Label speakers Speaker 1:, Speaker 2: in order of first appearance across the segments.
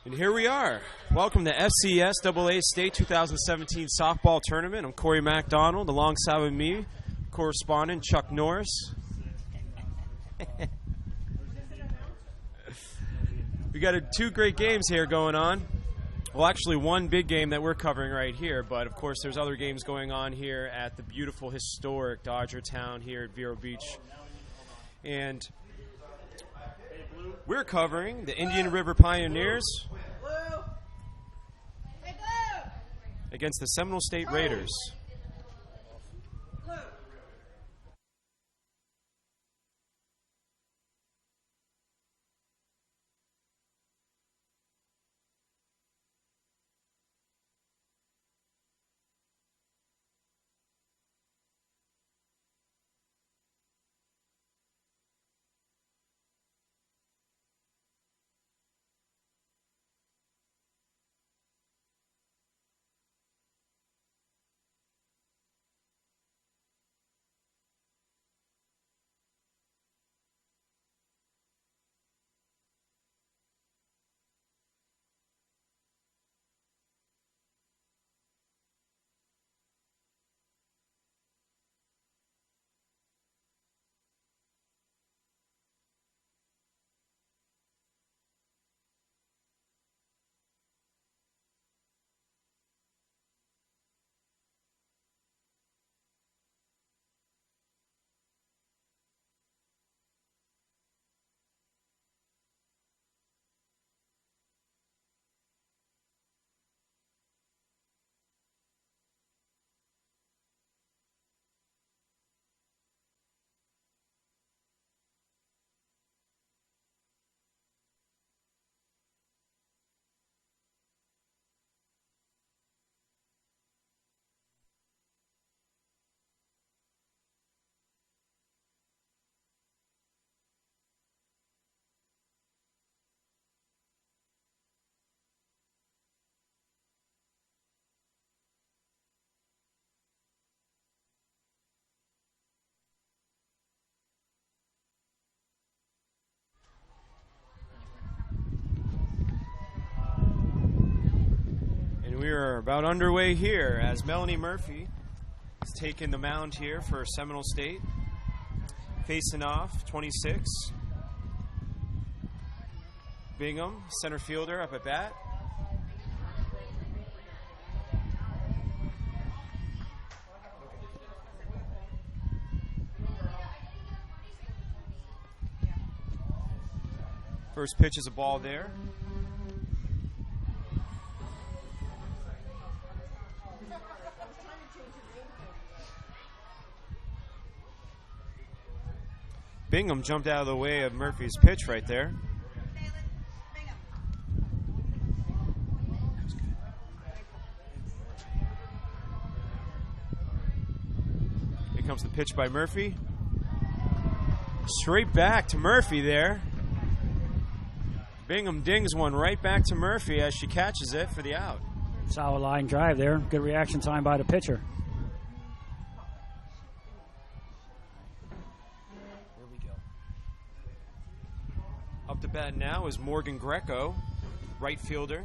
Speaker 1: And here we are. Welcome to FCSAA State 2017 Softball Tournament. I'm Corey MacDonald, alongside with me, correspondent Chuck Norris. We got two great games here going on. Well, actually, one big game that we're covering right here, but of course there's other games going on here at the beautiful, historic Dodger Town here at Vero Beach. And we're covering the Indian River Pioneers against the Seminole State Raiders. We are about underway here as Melanie Murphy is taking the mound here for Seminole State. Facing off, 26. Bingham, center fielder, up at bat. First pitch is a ball there. Bingham jumped out of the way of Murphy's pitch right there. Here comes the pitch by Murphy. Straight back to Murphy there. Bingham dings one right back to Murphy as she catches it for the out.
Speaker 2: Solid line drive there. Good reaction time by the pitcher.
Speaker 1: Up to bat now is Morgan Greco, right fielder.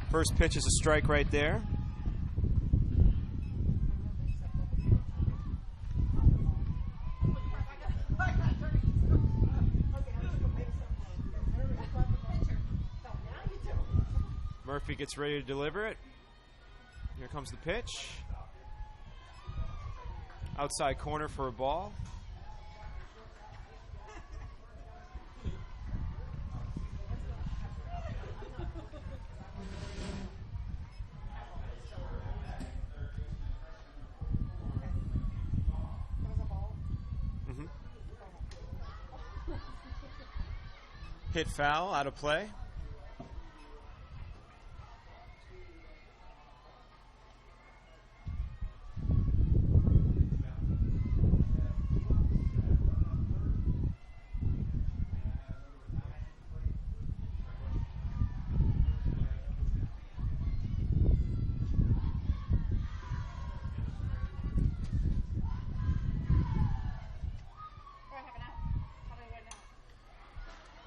Speaker 1: First pitch is a strike right there. Murphy gets ready to deliver it. Here comes the pitch. Outside corner for a ball. Hit foul, out of play.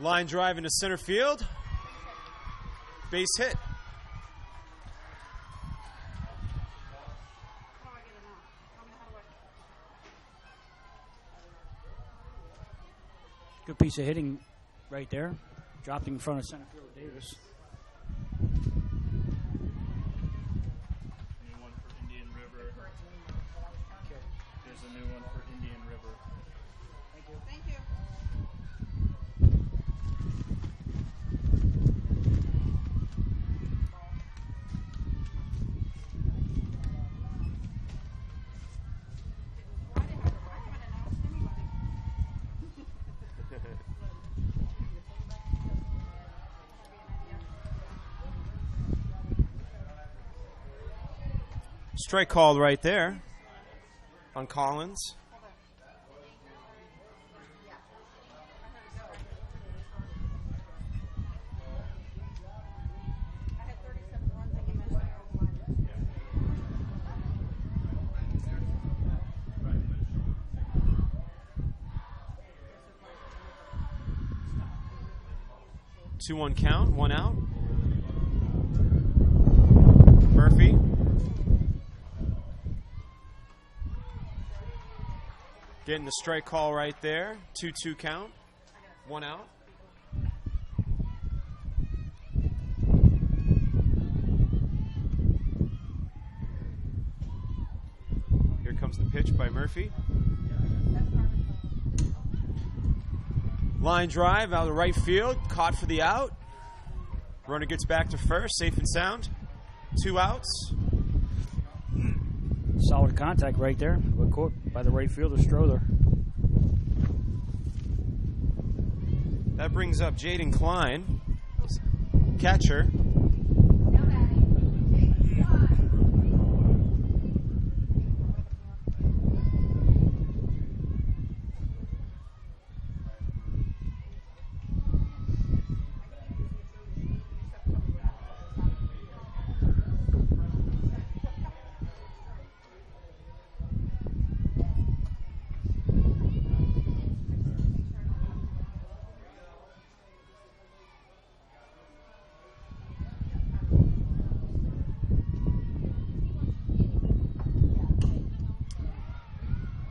Speaker 1: Line drive into center field. Base hit.
Speaker 2: Good piece of hitting right there. Dropped in front of center fielder Davis.
Speaker 3: New one for Indian River. There's a new one for Indian River.
Speaker 4: Thank you. Thank you.
Speaker 1: Strike called right there on Collins.
Speaker 4: I had 37 runs and you missed it.
Speaker 1: 2-1 count, 1 out. Murphy. Getting the strike call right there. 2-2 count, 1 out. Here comes the pitch by Murphy. Line drive out of right field, caught for the out. Runner gets back to first, safe and sound. 2 outs.
Speaker 2: Solid contact right there. But caught by the right fielder, Strother.
Speaker 1: That brings up Jaden Klein, catcher.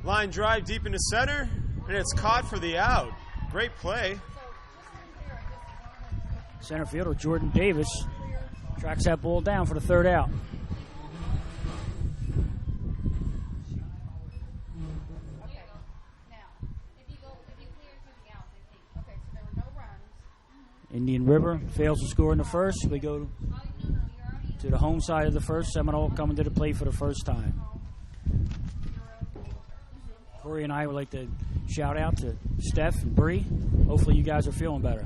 Speaker 1: Line drive deep into center, and it's caught for the out. Great play.
Speaker 2: Center fielder Jordan Davis tracks that ball down for the third out. Indian River fails to score in the first. We go to the home side of the first. Seminole coming to the plate for the first time. Corey and I would like to shout out to Steph and Bree. Hopefully you guys are feeling better.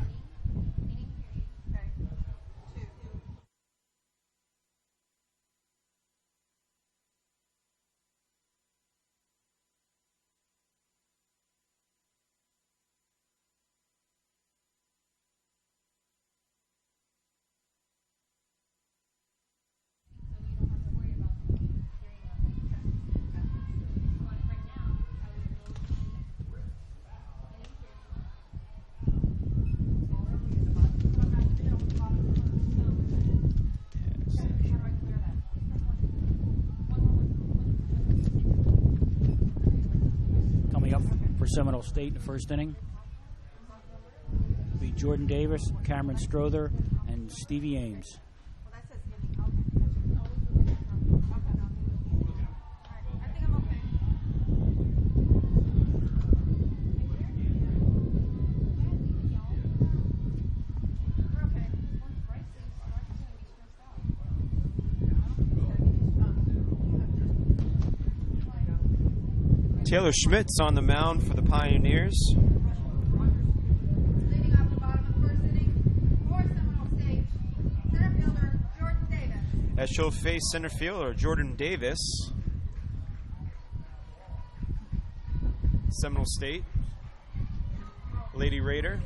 Speaker 2: Seminole State in the first inning will be Jordan Davis, Cameron Strother, and Stevie Ames.
Speaker 1: Taylor Schmidt's on the mound for the Pioneers.
Speaker 4: Leading off the bottom of the first inning for Seminole State, center fielder Jordan Davis.
Speaker 1: As she'll face center fielder Jordan Davis. Seminole State. Lady Raider.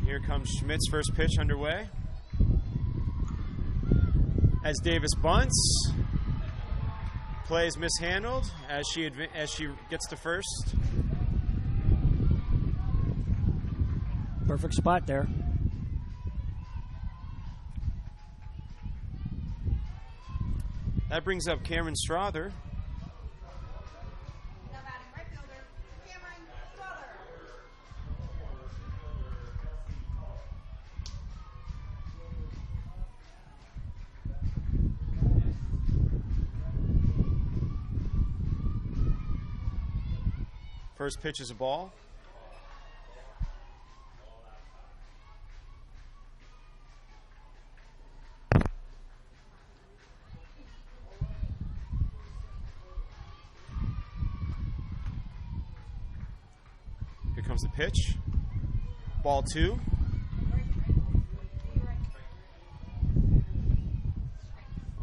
Speaker 1: Here comes Schmidt's first pitch underway. As Davis bunts. Play is mishandled as she gets to first.
Speaker 2: Perfect spot there.
Speaker 1: That brings up Cameron Strother.
Speaker 4: Now batting right fielder, Cameron Strother.
Speaker 1: First pitch is a ball. Here comes the pitch. Ball 2.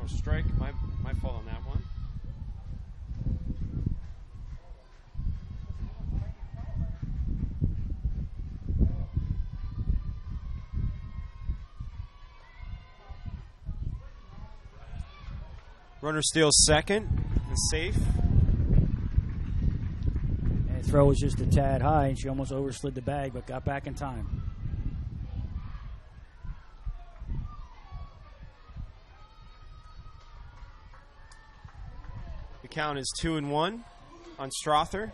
Speaker 1: Oh, strike. My fault on that one. Runner steals second. Is safe.
Speaker 2: And the throw was just a tad high, and she almost overslid the bag, but got back in time.
Speaker 1: The count is 2-1 on Strother.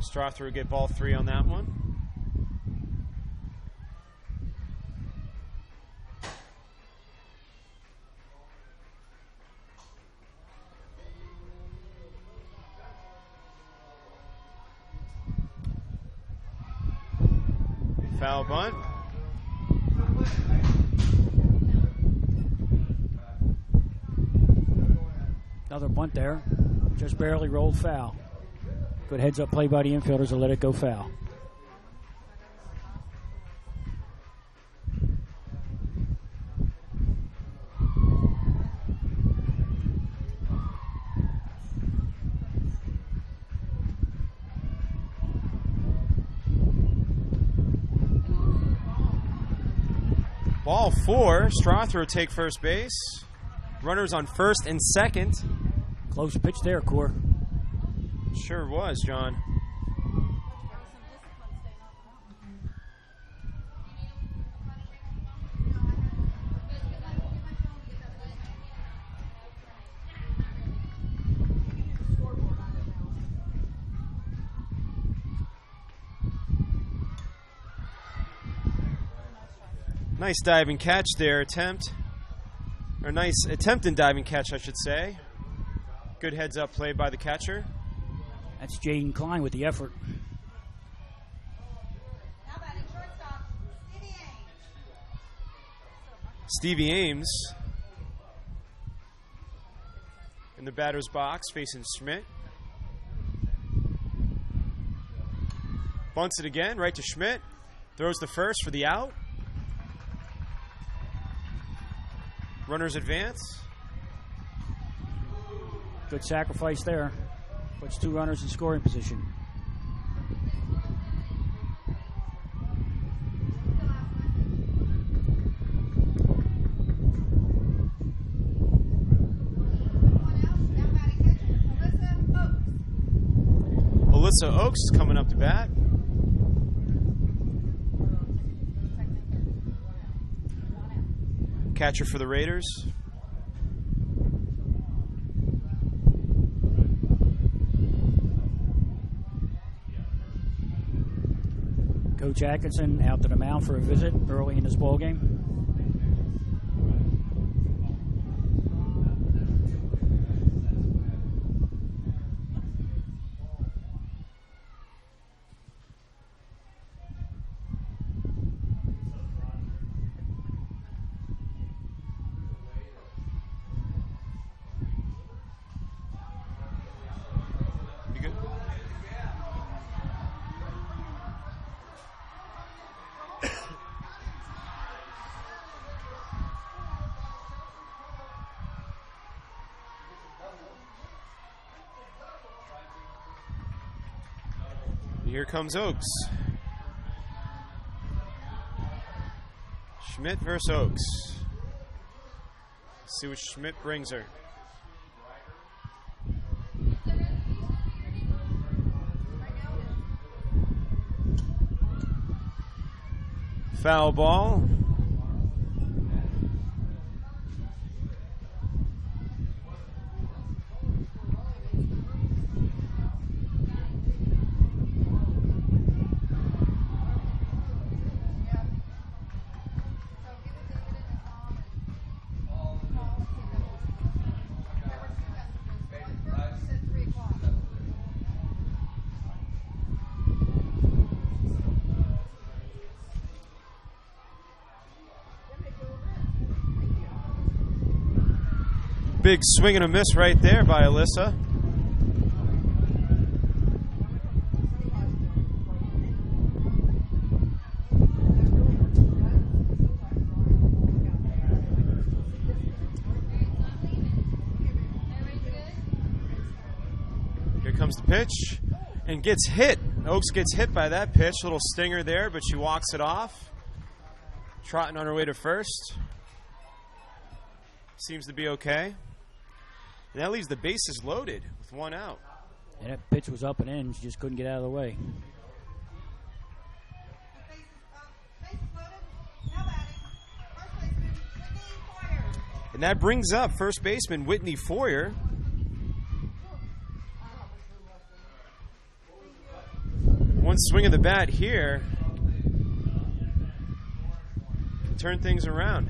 Speaker 1: Strother will get ball 3 on that one. Foul bunt.
Speaker 2: Another bunt there. Just barely rolled foul. Good heads-up play by the infielders to let it go foul.
Speaker 1: Ball 4. Strother will take first base. Runners on first and second.
Speaker 2: Close pitch there, Core.
Speaker 1: Sure was, John. Nice diving catch there, nice attempt in diving catch, I should say. Good heads-up play by the catcher.
Speaker 2: That's Jaden Klein with the effort.
Speaker 4: Now batting shortstop, Stevie Ames.
Speaker 1: Stevie Ames in the batter's box facing Schmidt. Bunts it again, right to Schmidt. Throws the first for the out. Runners advance.
Speaker 2: Good sacrifice there. Puts 2 runners in scoring position.
Speaker 1: Alyssa Oaks is coming up to bat. Catcher for the Raiders.
Speaker 2: Coach Atkinson out to the mound for a visit early in this ball game.
Speaker 1: You good? Here comes Oaks. Schmidt versus Oaks. See what Schmidt brings her. Foul ball. Big swing and a miss right there by Alyssa. Here comes the pitch and gets hit. Oaks gets hit by that pitch. Little stinger there, but she walks it off. Trotting on her way to first. Seems to be okay. And that leaves the bases loaded with one out.
Speaker 2: And that pitch was up and in. She just couldn't get out of the way.
Speaker 1: And that brings up first baseman Whitney Foyer. One swing of the bat here can turn things around.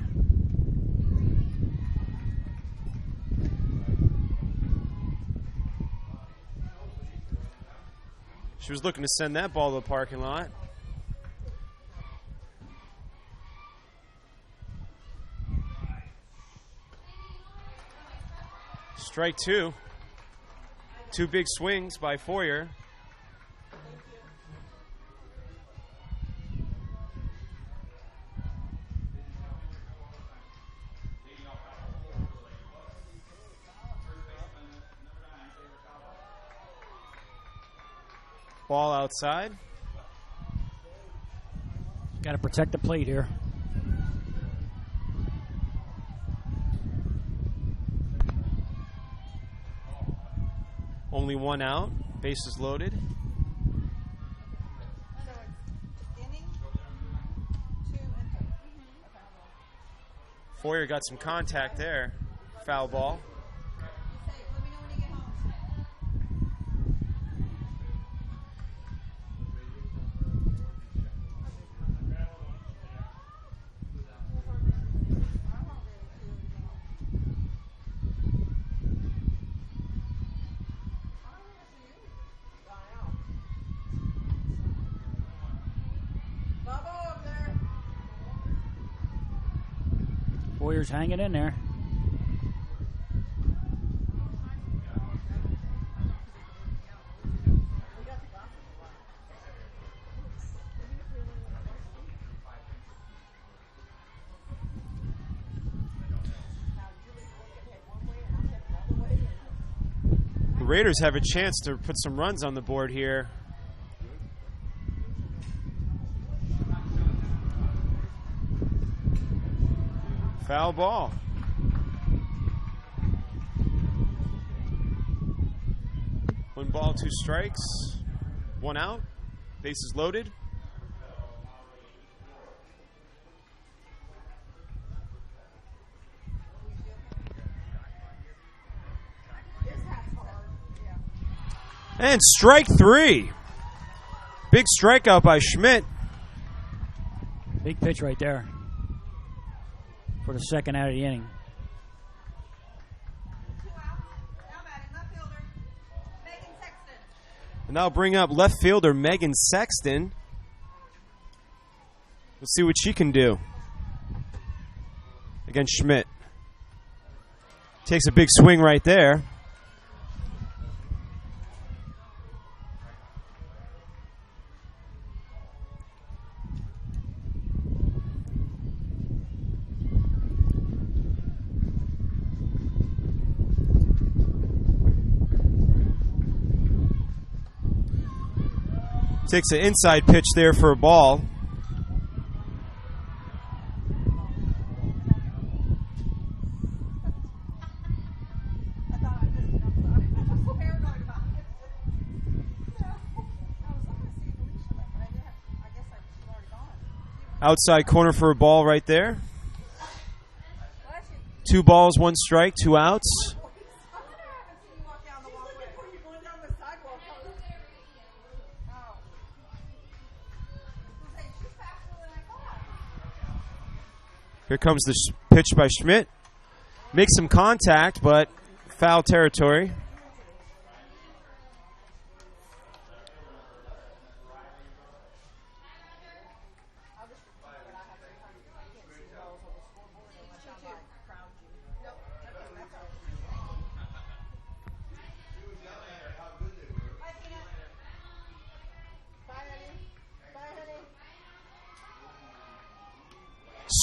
Speaker 1: She was looking to send that ball to the parking lot. Strike two. Two big swings by Foyer. Ball outside.
Speaker 2: Got to protect the plate here.
Speaker 1: Only one out. Bases loaded. Foyer got some contact there. Foul ball.
Speaker 2: Foyer's hanging in there.
Speaker 1: The Raiders have a chance to put some runs on the board here. Foul ball. One ball, two strikes. One out. Bases loaded. And strike three. Big strikeout by Schmidt.
Speaker 2: Big pitch right there for the second out of the inning.
Speaker 1: And that'll bring up left fielder Megan Sexton. Let's see what she can do against Schmidt. Takes a big swing right there. Takes an inside pitch there for a ball. Outside corner for a ball right there. 2 balls, 1 strike, 2 outs. Here comes the pitch by Schmidt. Makes some contact, but foul territory.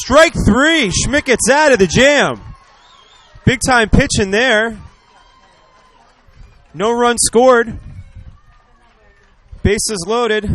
Speaker 1: Strike 3. Schmidt gets out of the jam. Big time pitch in there. No run scored. Bases loaded.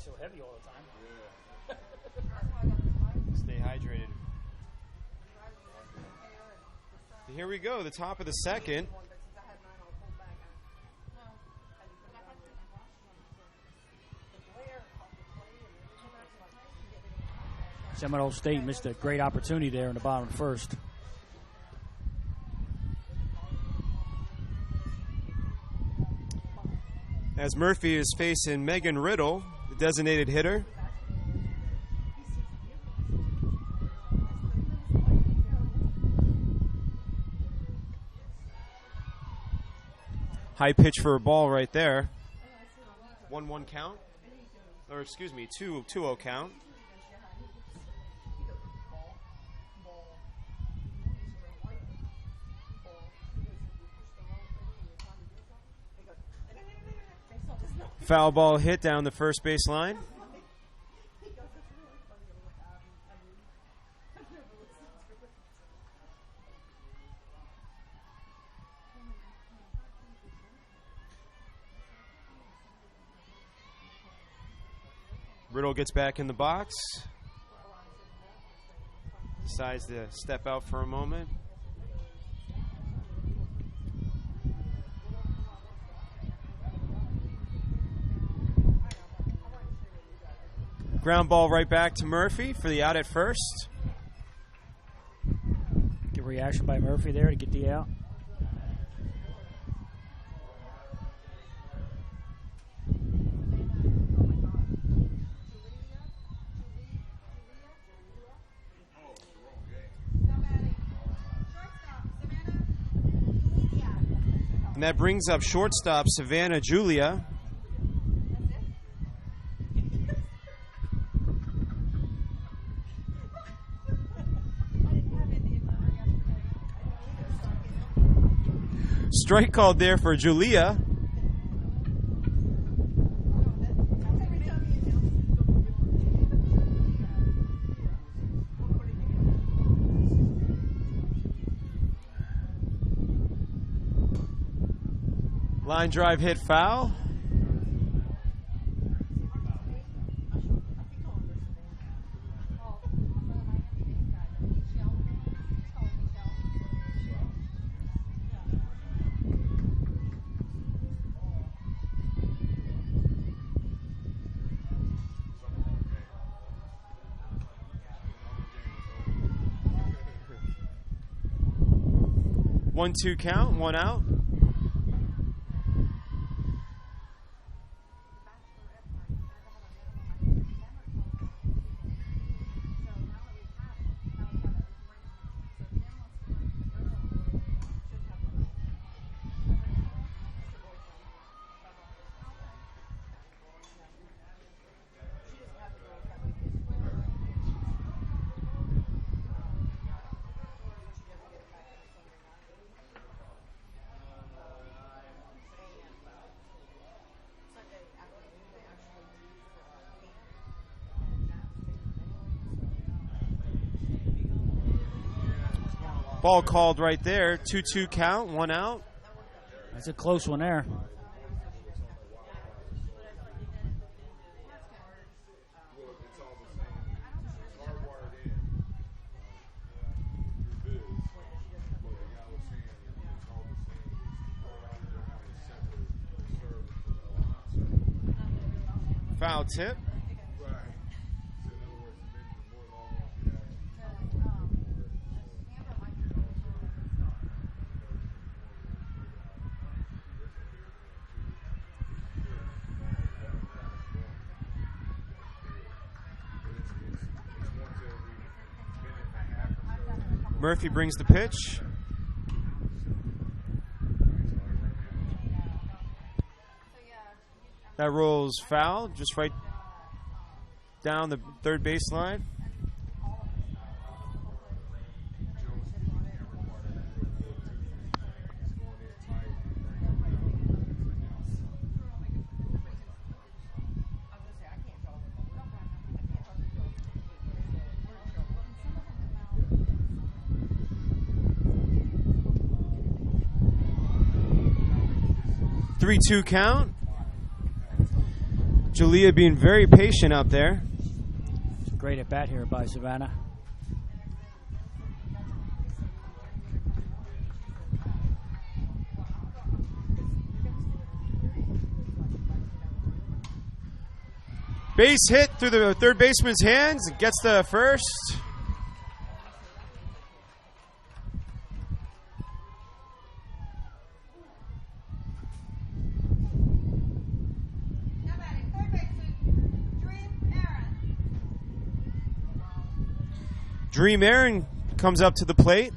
Speaker 2: So heavy all the time.
Speaker 1: Stay hydrated. Here we go, the top of the second.
Speaker 2: Seminole State missed a great opportunity there in the bottom of the first.
Speaker 1: As Murphy is facing Megan Riddle, the designated hitter. High pitch for a ball right there. 1-1 count. Or excuse me, 2-0 count. Foul ball hit down the first base line. Riddle gets back in the box. Decides to step out for a moment. Ground ball right back to Murphy for the out at first.
Speaker 2: Good reaction by Murphy there to get the out.
Speaker 1: And that brings up shortstop Savannah Julia. Strike called there for Julia. Line drive hit foul. One, two count, one out. Ball called right there. 2-2 count, one out.
Speaker 2: That's a close one there.
Speaker 1: Foul tip. 'Murphy brings the pitch. That rolls foul, just right down the third baseline. Three-two count. Jalea being very patient out there.
Speaker 2: Great at bat here by Savannah.
Speaker 1: Base hit through the third baseman's hands and gets the first. Dream Aaron comes up to the plate.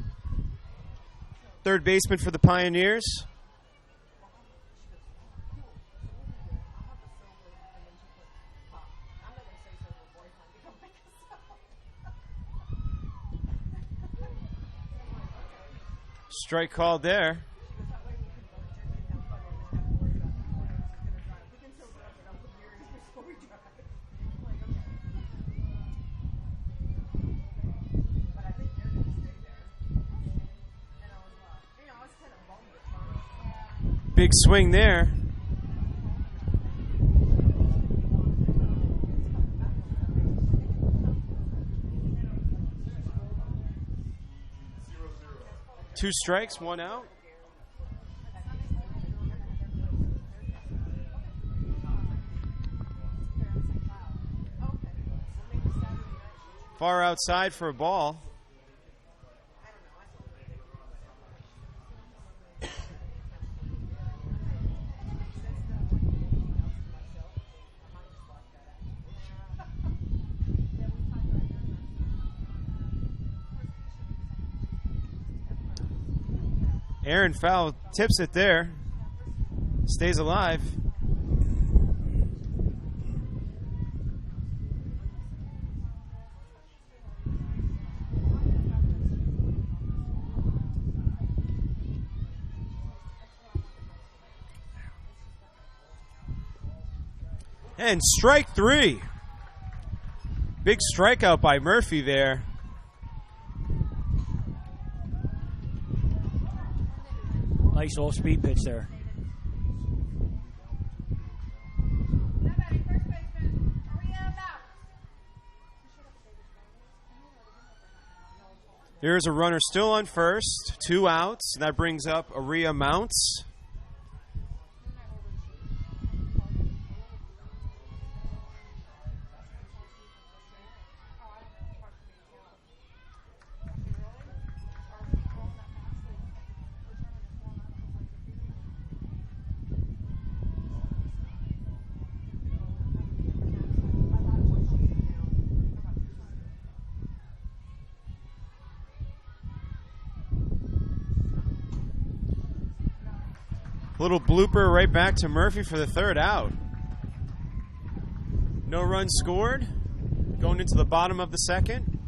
Speaker 1: Third baseman for the Pioneers. Strike called there. Big swing there. Two strikes, one out. Far outside for a ball. Aaron foul tips it there. Stays alive. And strike three. Big strikeout by Murphy there.
Speaker 2: Nice off-speed pitch there.
Speaker 1: Here's a runner still on first, 2 outs. That brings up Aria Mounts. Little blooper right back to Murphy for the 3rd out. No runs scored. Going into the bottom of the 2nd.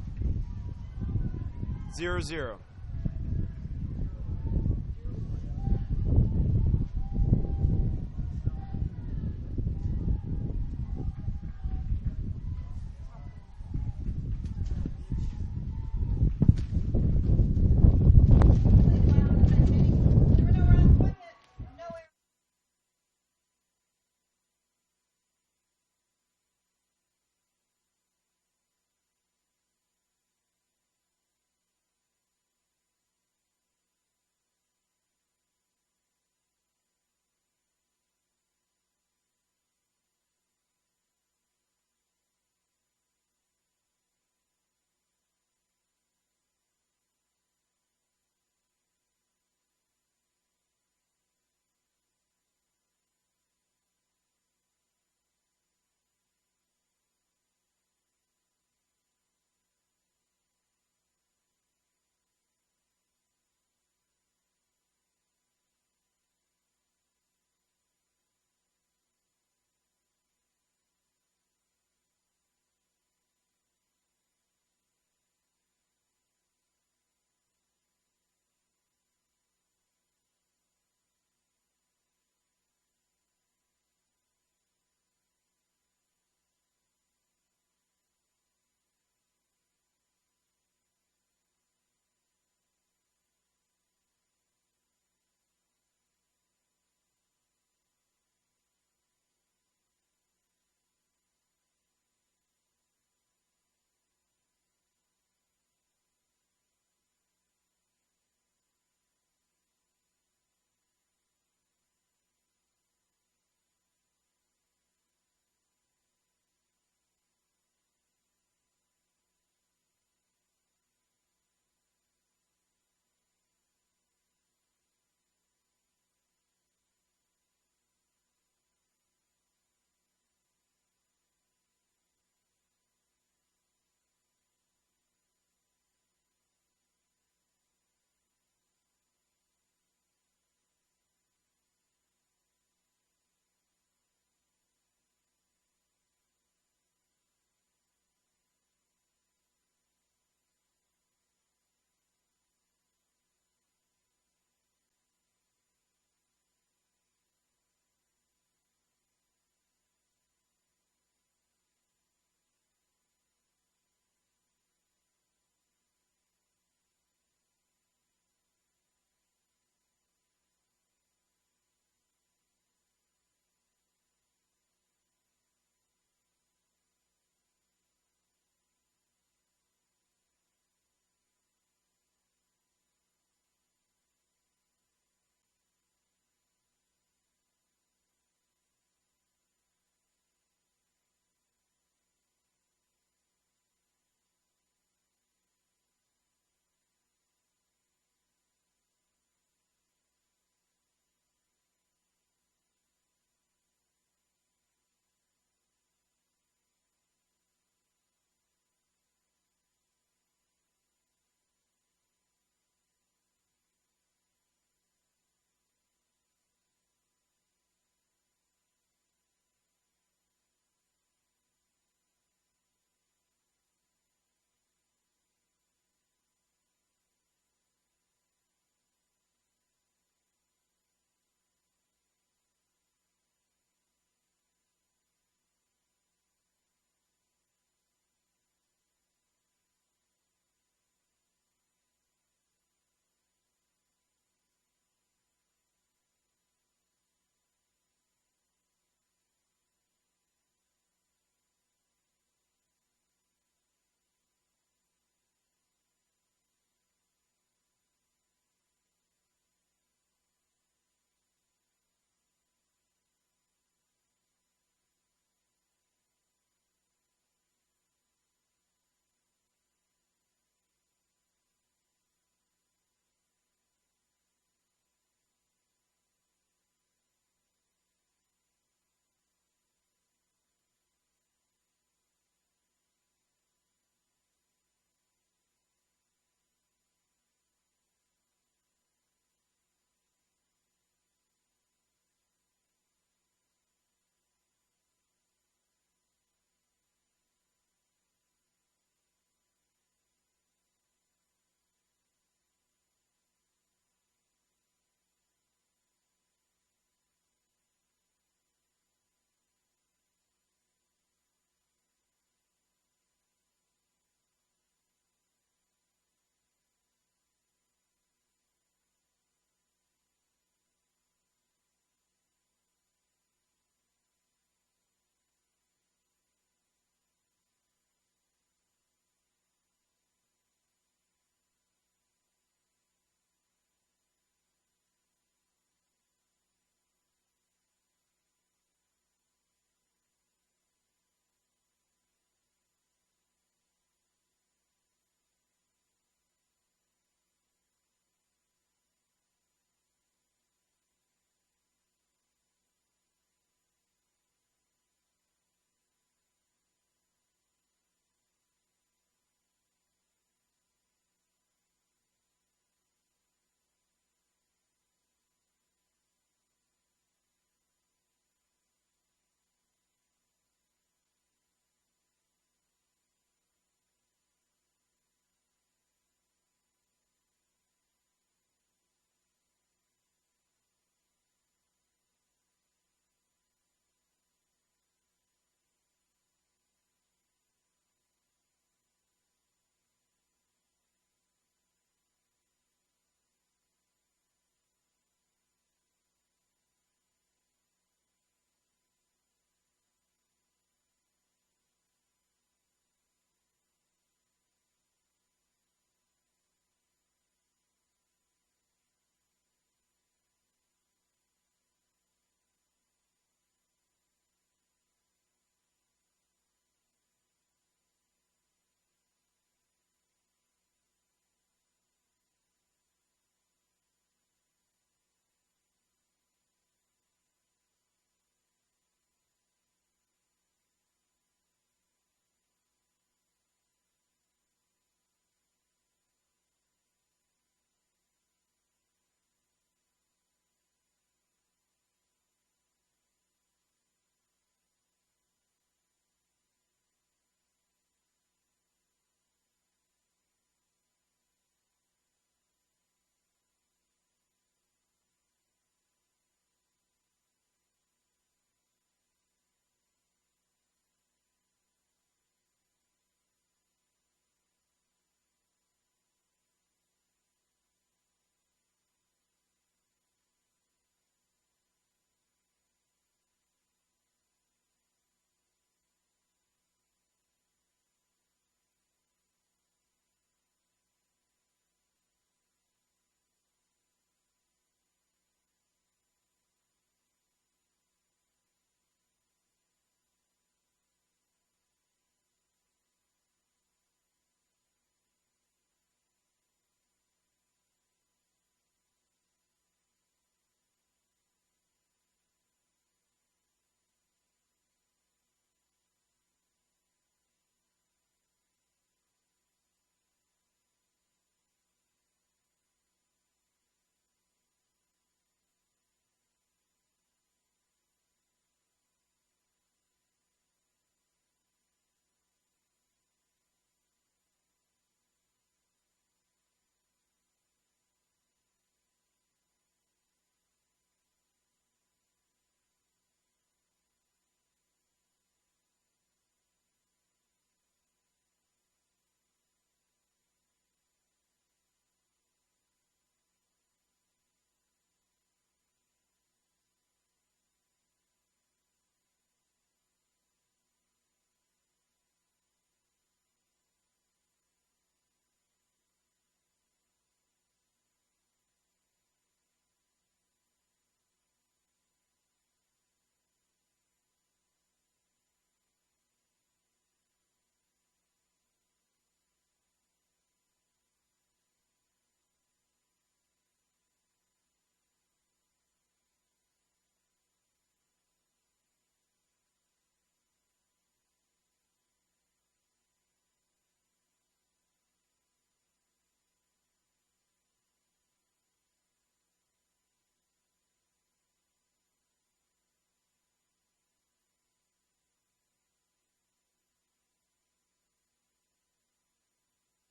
Speaker 1: 0-0.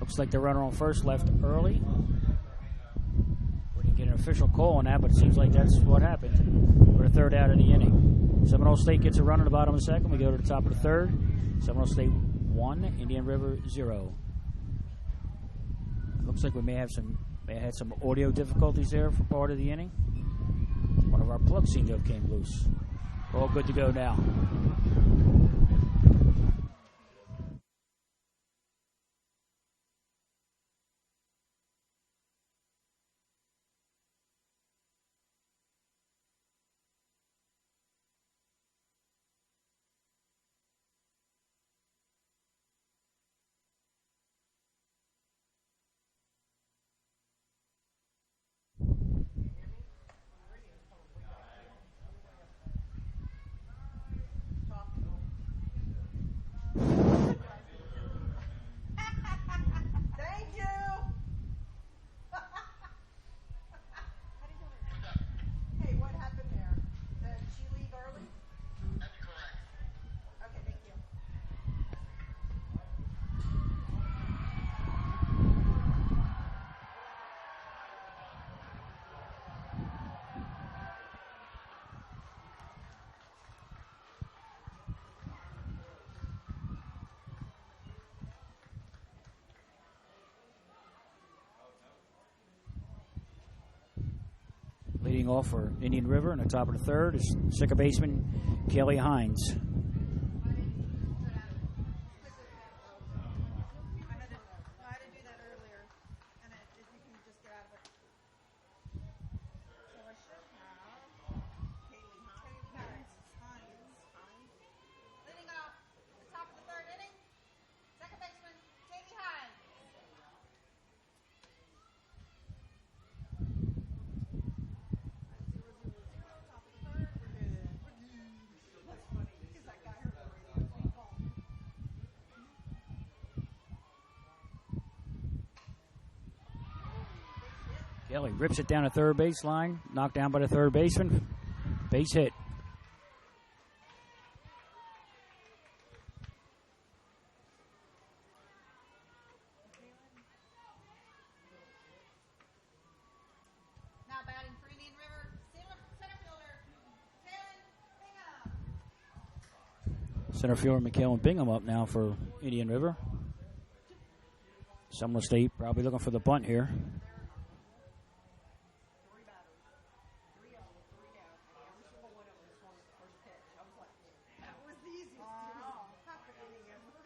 Speaker 2: Looks like the runner on first left early. We didn't get an official call on that, but it seems like that's what happened for the third out of the inning. Seminole State gets a run in the bottom of the second. We go to the top of the third. Seminole State 1, Indian River 0. Looks like we may have had some audio difficulties there for part of the inning. One of our plugs seemed to have came loose. All good to go now.
Speaker 4: Thank you. Hey, what happened there? Did she leave early? That's correct. Okay, thank you.
Speaker 2: Leading off for Indian River in the top of the third is second baseman Kelly Hines.
Speaker 4: I had to do that earlier, and if you can just get out of it. So I should have Kaylee Hines. Leading off the top of the third inning, second baseman Kaylee Hines. Top of the third, we're good. That's funny because I got her already. We called.
Speaker 2: Kelly rips it down the third baseline, knocked down by the third baseman. Base hit.
Speaker 4: Now batting for Indian River, center fielder, Taylor Bingham.
Speaker 2: Center fielder McKellen Bingham up now for Indian River. Seminole State probably looking for the bunt here.
Speaker 4: That was the easiest happening ever.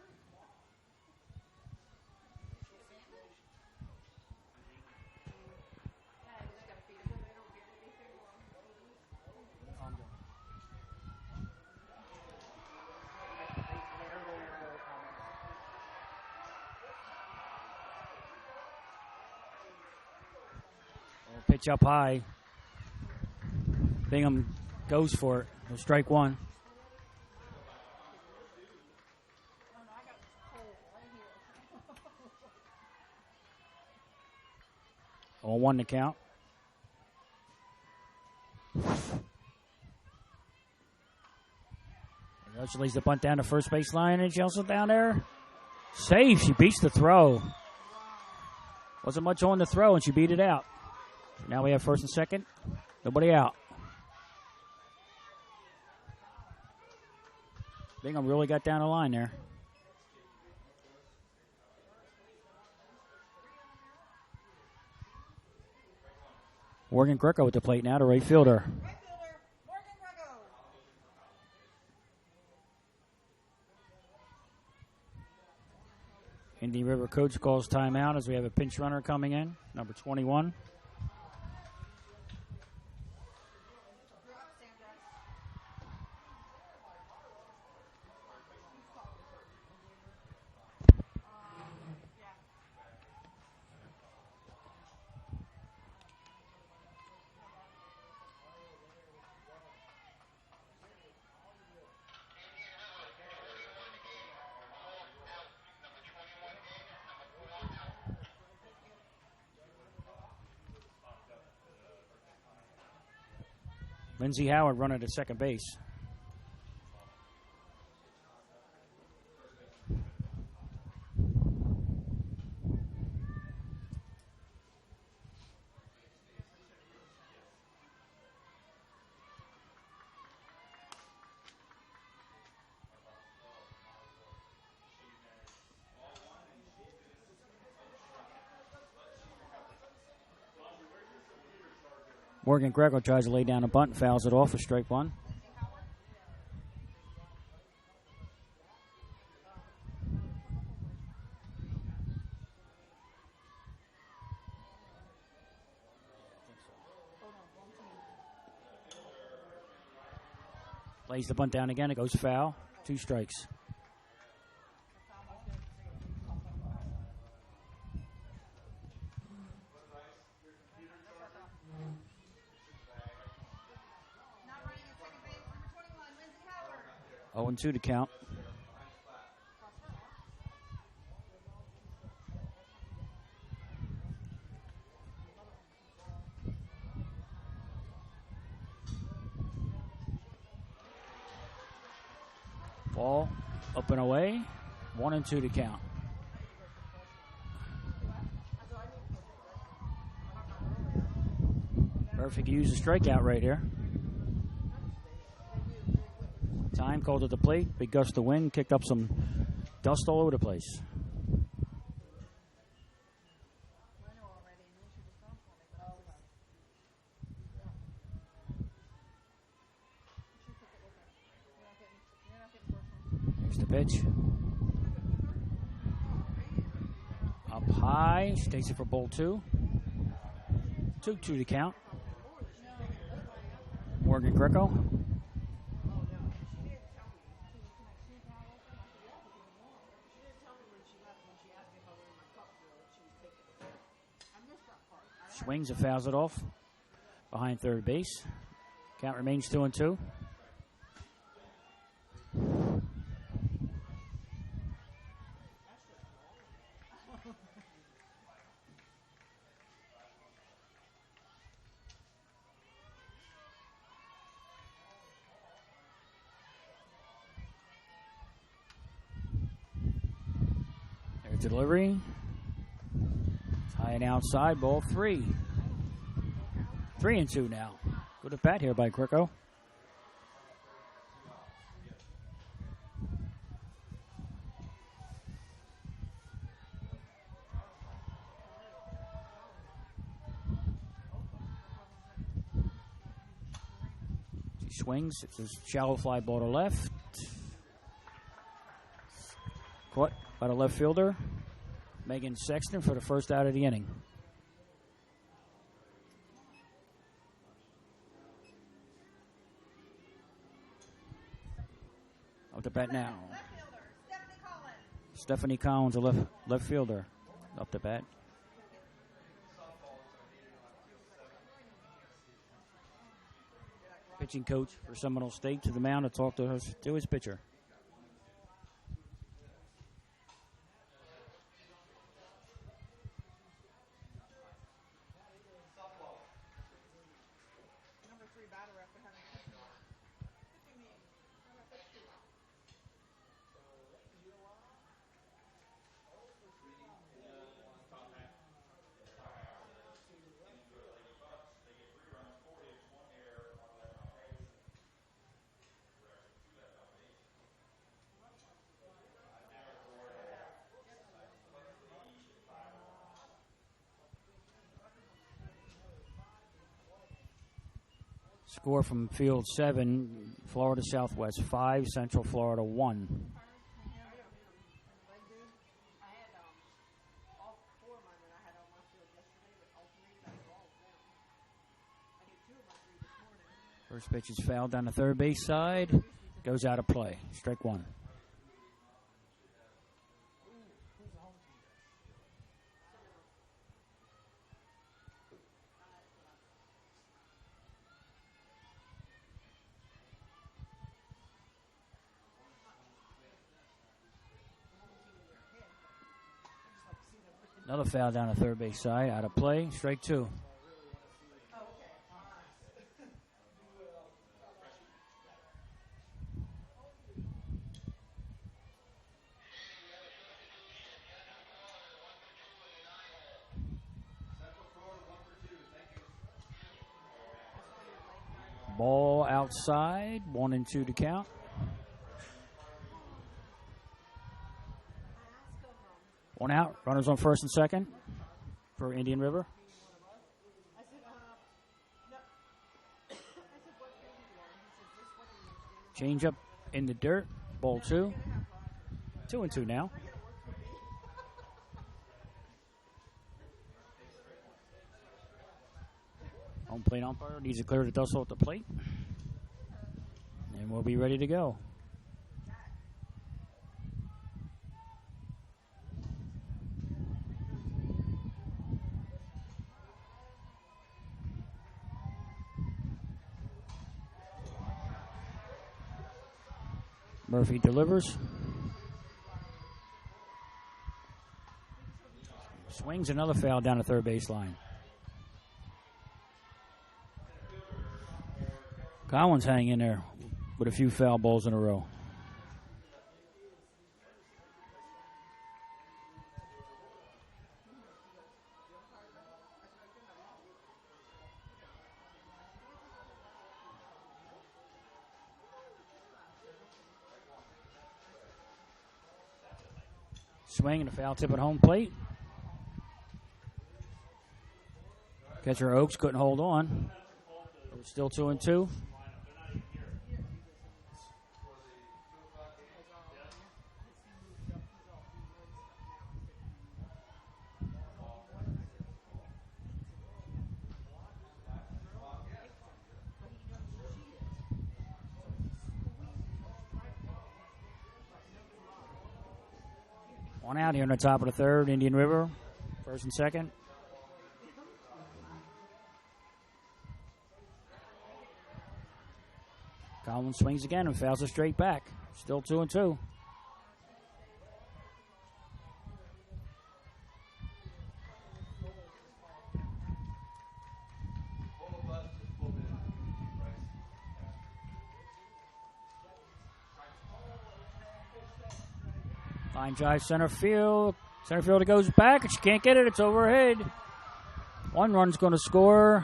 Speaker 2: Pitch up high. Bingham goes for it. No, strike one. On one to count. She lays the bunt down to first base line and she also down there. Safe. She beats the throw. Wasn't much on the throw and she beat it out. Now we have first and second. Nobody out. Bingham really got down the line there. Morgan Greco with the plate now to right fielder.
Speaker 4: Right fielder, Morgan Greco.
Speaker 2: Indian River coach calls timeout as we have a pinch runner coming in, number 21. Lindsey Howard running at second base. Morgan Greco tries to lay down a bunt and fouls it off for strike one. Lays the bunt down again. It goes foul. 2 strikes.
Speaker 4: Not running at second base, number 21, Lindsay Howard.
Speaker 2: 0-2 to count. Ball up and away. 1-2 to count. Perfect use a strikeout right here. Time called at the plate. Big gust of wind kicked up some dust all over the place. Here's the pitch. Up high. She takes it for ball 2. 2-2 to count. Morgan Greco. Swings and fouls it off behind third base. Count remains 2-2. There's delivery. High and outside, ball 3. 3-2 now. Good at bat here by Greco. She swings. It's a shallow fly ball to left. Caught by the left fielder, Megan Sexton, for the first out of the inning. Up to bat now.
Speaker 4: Left fielder, Stephanie Collins.
Speaker 2: Stephanie Collins, a left fielder, up to bat. Pitching coach for Seminole State to the mound to talk to his pitcher.
Speaker 4: Number 3 batter after having
Speaker 2: Score from field 7, Florida Southwest 5, Central Florida 1. First pitch is fouled down the third base side. Goes out of play. Strike 1. Another foul down the third base side. Out of play. Strike 2. Ball outside. 1-2 to count. One out. Runners on first and second for Indian River. Change up in the dirt. Ball 2. 2-2 now. Home plate umpire needs to clear the dust off the plate. And we'll be ready to go. Murphy delivers. Swings another foul down the third baseline. Collins hanging in there with a few foul balls in a row. Swing and a foul tip at home plate. Catcher Oaks couldn't hold on. It was still 2-2. One out here in the top of the third. Indian River, first and second. Collins swings again and fouls it straight back. Still 2-2. Line drive center field. Center fielder goes back, and she can't get it. It's overhead. One run's going to score.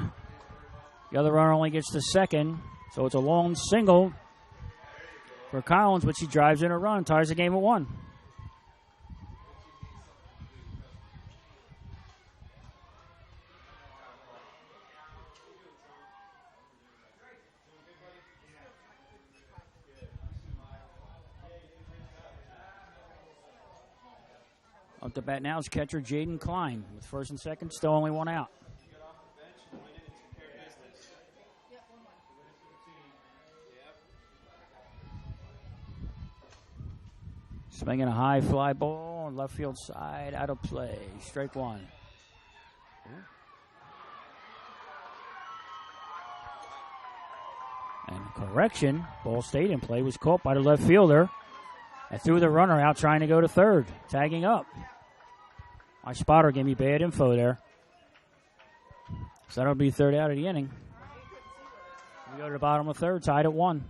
Speaker 2: The other runner only gets to second. So it's a long single for Collins, but she drives in a run, ties the game at 1. Up to bat now is catcher Jaden Klein with first and second, still only one out. Swinging a high fly ball on left field side, out of play. Strike 1. And correction, ball stayed in play, was caught by the left fielder. And threw the runner out trying to go to third, tagging up. My spotter gave me bad info there. So that'll be third out of the inning. We go to the bottom of third, tied at 1.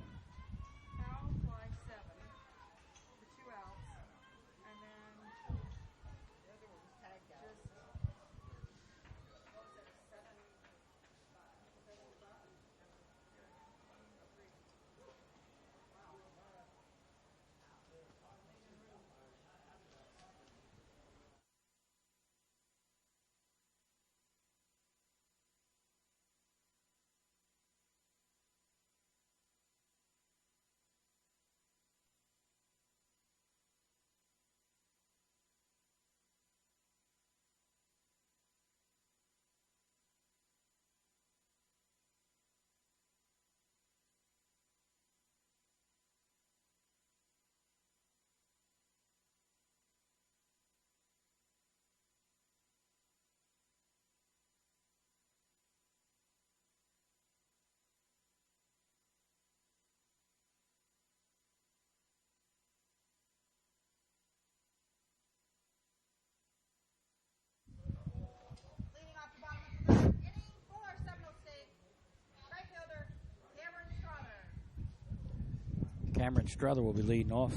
Speaker 2: Cameron Struther will be leading off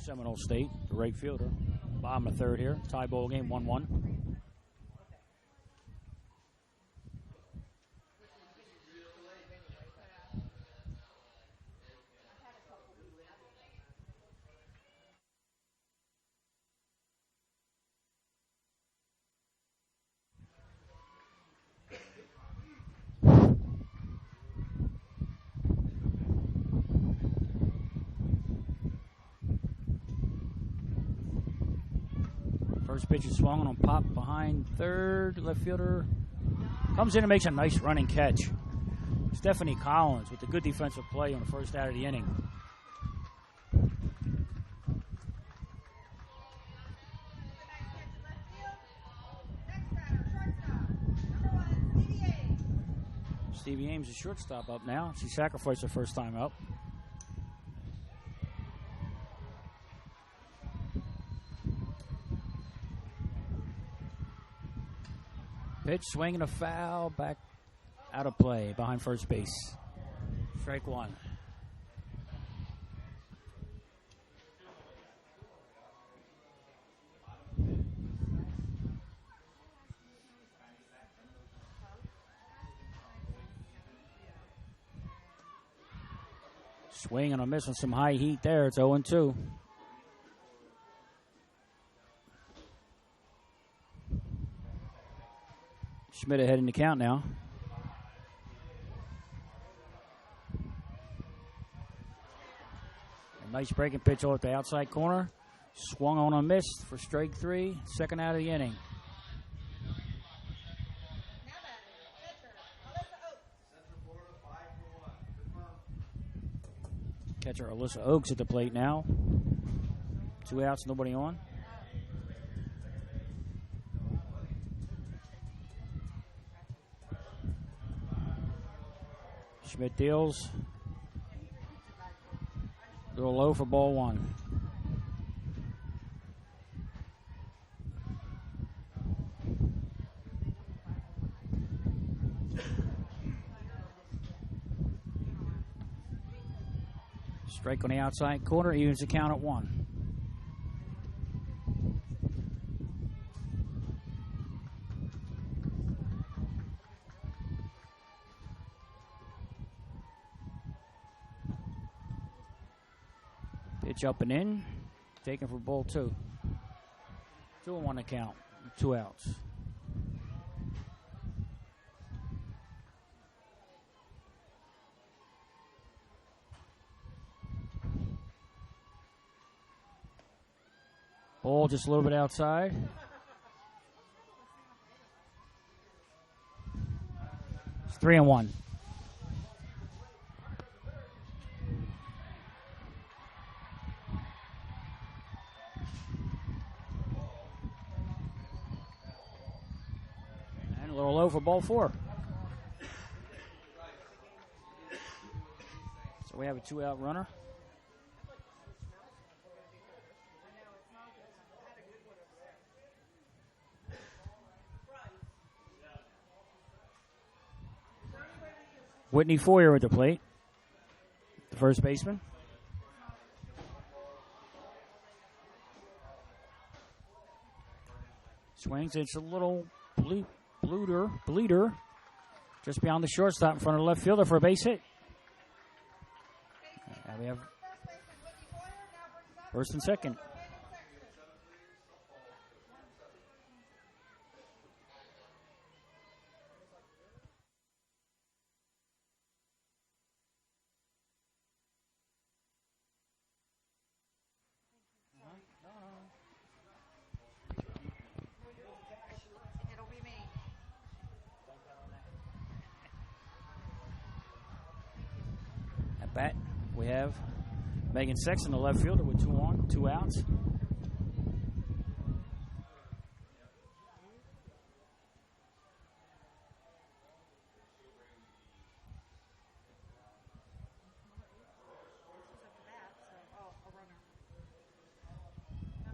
Speaker 2: Seminole State, the right fielder. Bottom of third here. Tie ball game 1-1. First pitch is swung on, pop behind third. Left fielder comes in and makes a nice running catch. Stephanie Collins with a good defensive play on the first out of the inning. Stevie Ames, the shortstop, up now. She sacrificed her first time up. Pitch, swing and a foul, back out of play behind first base. Strike one. Swing and a miss on some high heat there. It's 0-2. Schmidt ahead in the count now. A nice breaking pitch over at the outside corner. Swung on a miss for strike three. Second out of the inning. Catcher Alyssa Oakes at the plate now. 2 outs, nobody on. Schmidt deals. A little low for ball one. Strike on the outside corner, evens the count at 1. Pitch up and in, taken for ball 2. 2-1 to count, 2 outs. Ball just a little bit outside. It's 3-1. And a little low for ball 4. So we have a 2-out runner. Whitney Foyer at the plate, the first baseman. Swings, it's a little bleeder, just beyond the shortstop in front of the left fielder for a base hit. And we have first and second. Bat, we have Megan Sexton, the left fielder, with 2 on, 2 outs.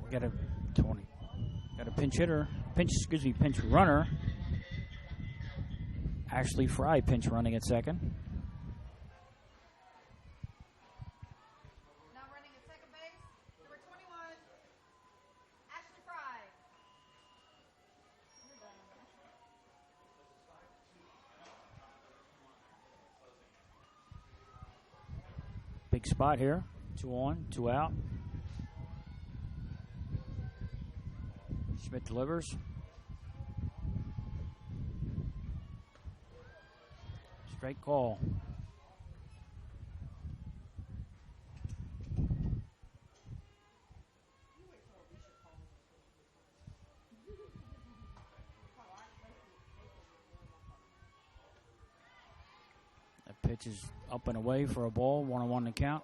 Speaker 2: We got a pinch runner. Ashley Fry pinch running at second. Big spot here. 2 on, 2 out. Schmidt delivers. Straight call. Pitch is up and away for a ball, 1-1 to count.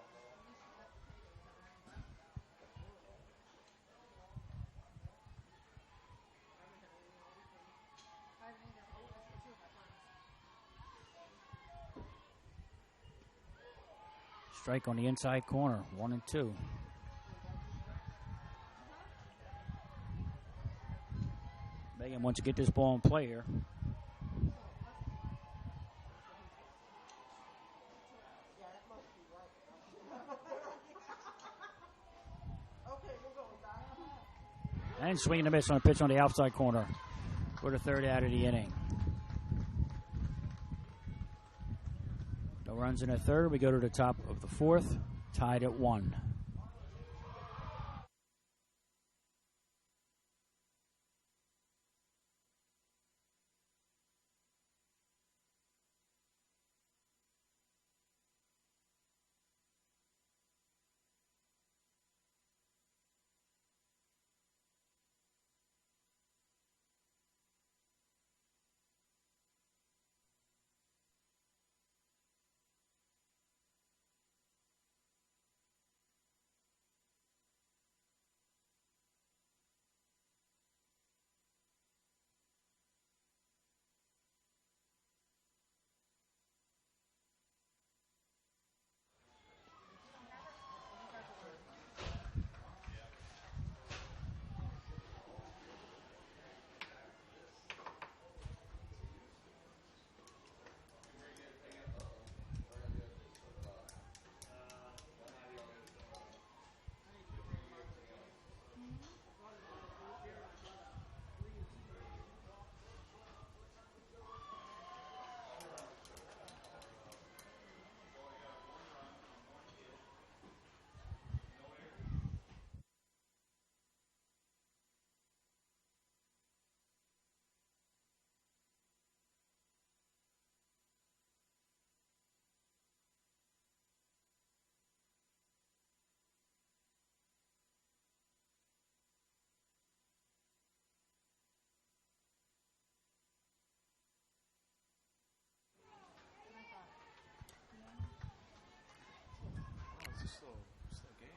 Speaker 2: Strike on the inside corner, 1-2. Megan wants to get this ball in play here. And swinging the miss on a pitch on the outside corner for the third out of the inning. No runs in the third. We go to the top of the fourth, tied at 1.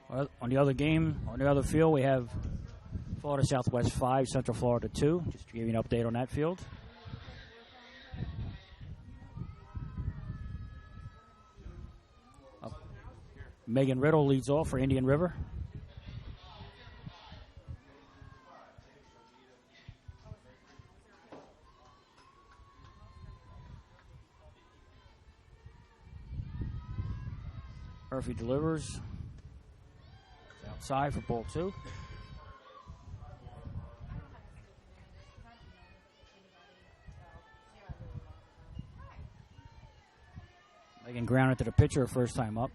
Speaker 2: Well, on the other field, we have Florida Southwest 5, Central Florida 2. Just to give you an update on that field. Megan Riddle leads off for Indian River. Murphy delivers. Outside for ball 2. Megan grounded to the pitcher first time up.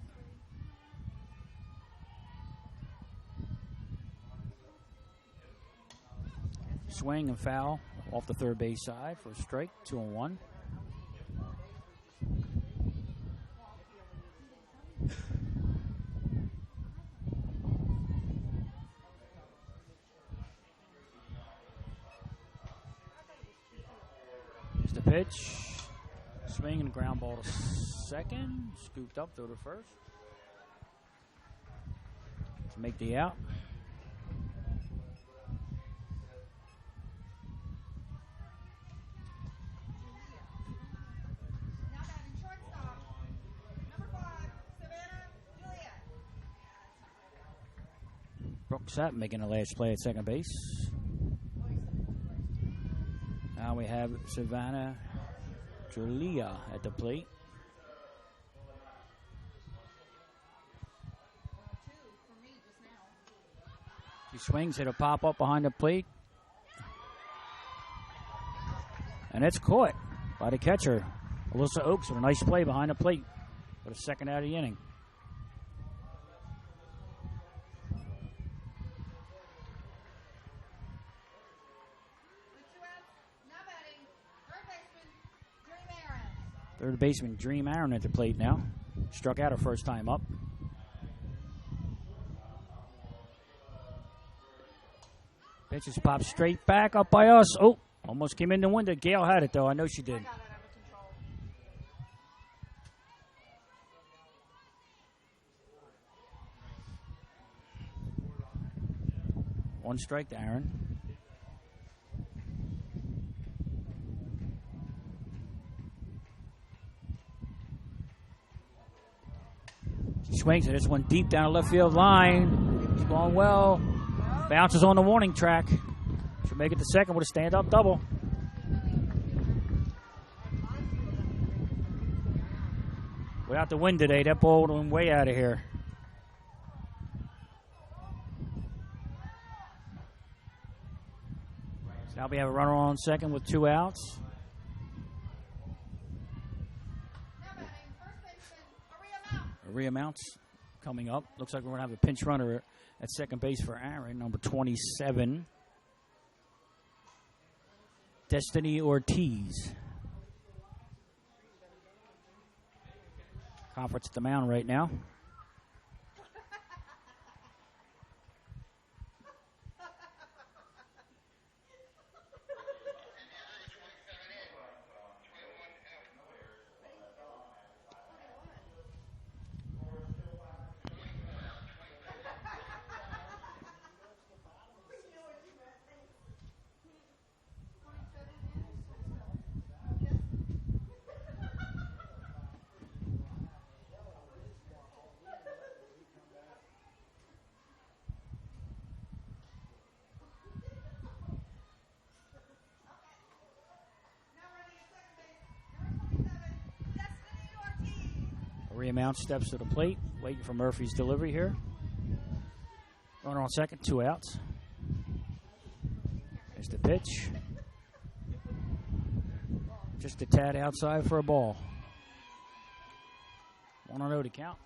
Speaker 2: Swing and foul off the third base side for a strike, 2-1. Here's the pitch. Swing and ground ball to second. Scooped up through to first. To make the out. Brooksat making the last play at second base. Now we have Savannah Julia at the plate. She swings, hit a pop up behind the plate. And it's caught by the catcher, Alyssa Oakes, with a nice play behind the plate for the second out of the inning. Third baseman Dream Aaron at the plate now. Struck out her first time up. Pitches pop straight back up by us. Oh, almost came in the window. Gail had it though. I know she did. One strike to Aaron. She swings it. This one deep down the left field line. It's going well. Bounces on the warning track. She'll make it to second with a stand-up double. Without the wind today, that ball went way out of here. So now we have a runner on second with 2 outs. Aria Mounts coming up. Looks like we're going to have a pinch runner at second base for Aaron, number 27. Destiny Ortiz. Conference at the mound right now. Mount steps to the plate, waiting for Murphy's delivery here. Runner on second, 2 outs. There's the pitch. Just a tad outside for a ball. 1-0 to count.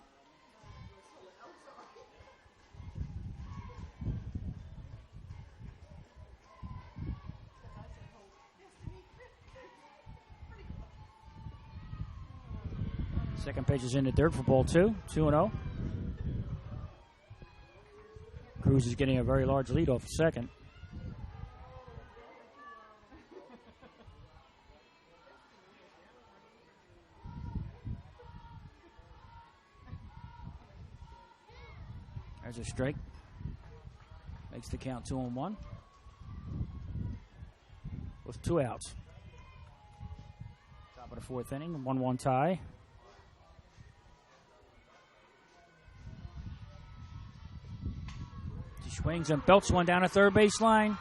Speaker 2: Second pitch is in the dirt for ball 2, 2-0. Cruz is getting a very large lead off the second. There's a strike. Makes the count 2-1. With 2 outs. Top of the 4th inning, 1-1 tie. Swings and belts one down a third base line.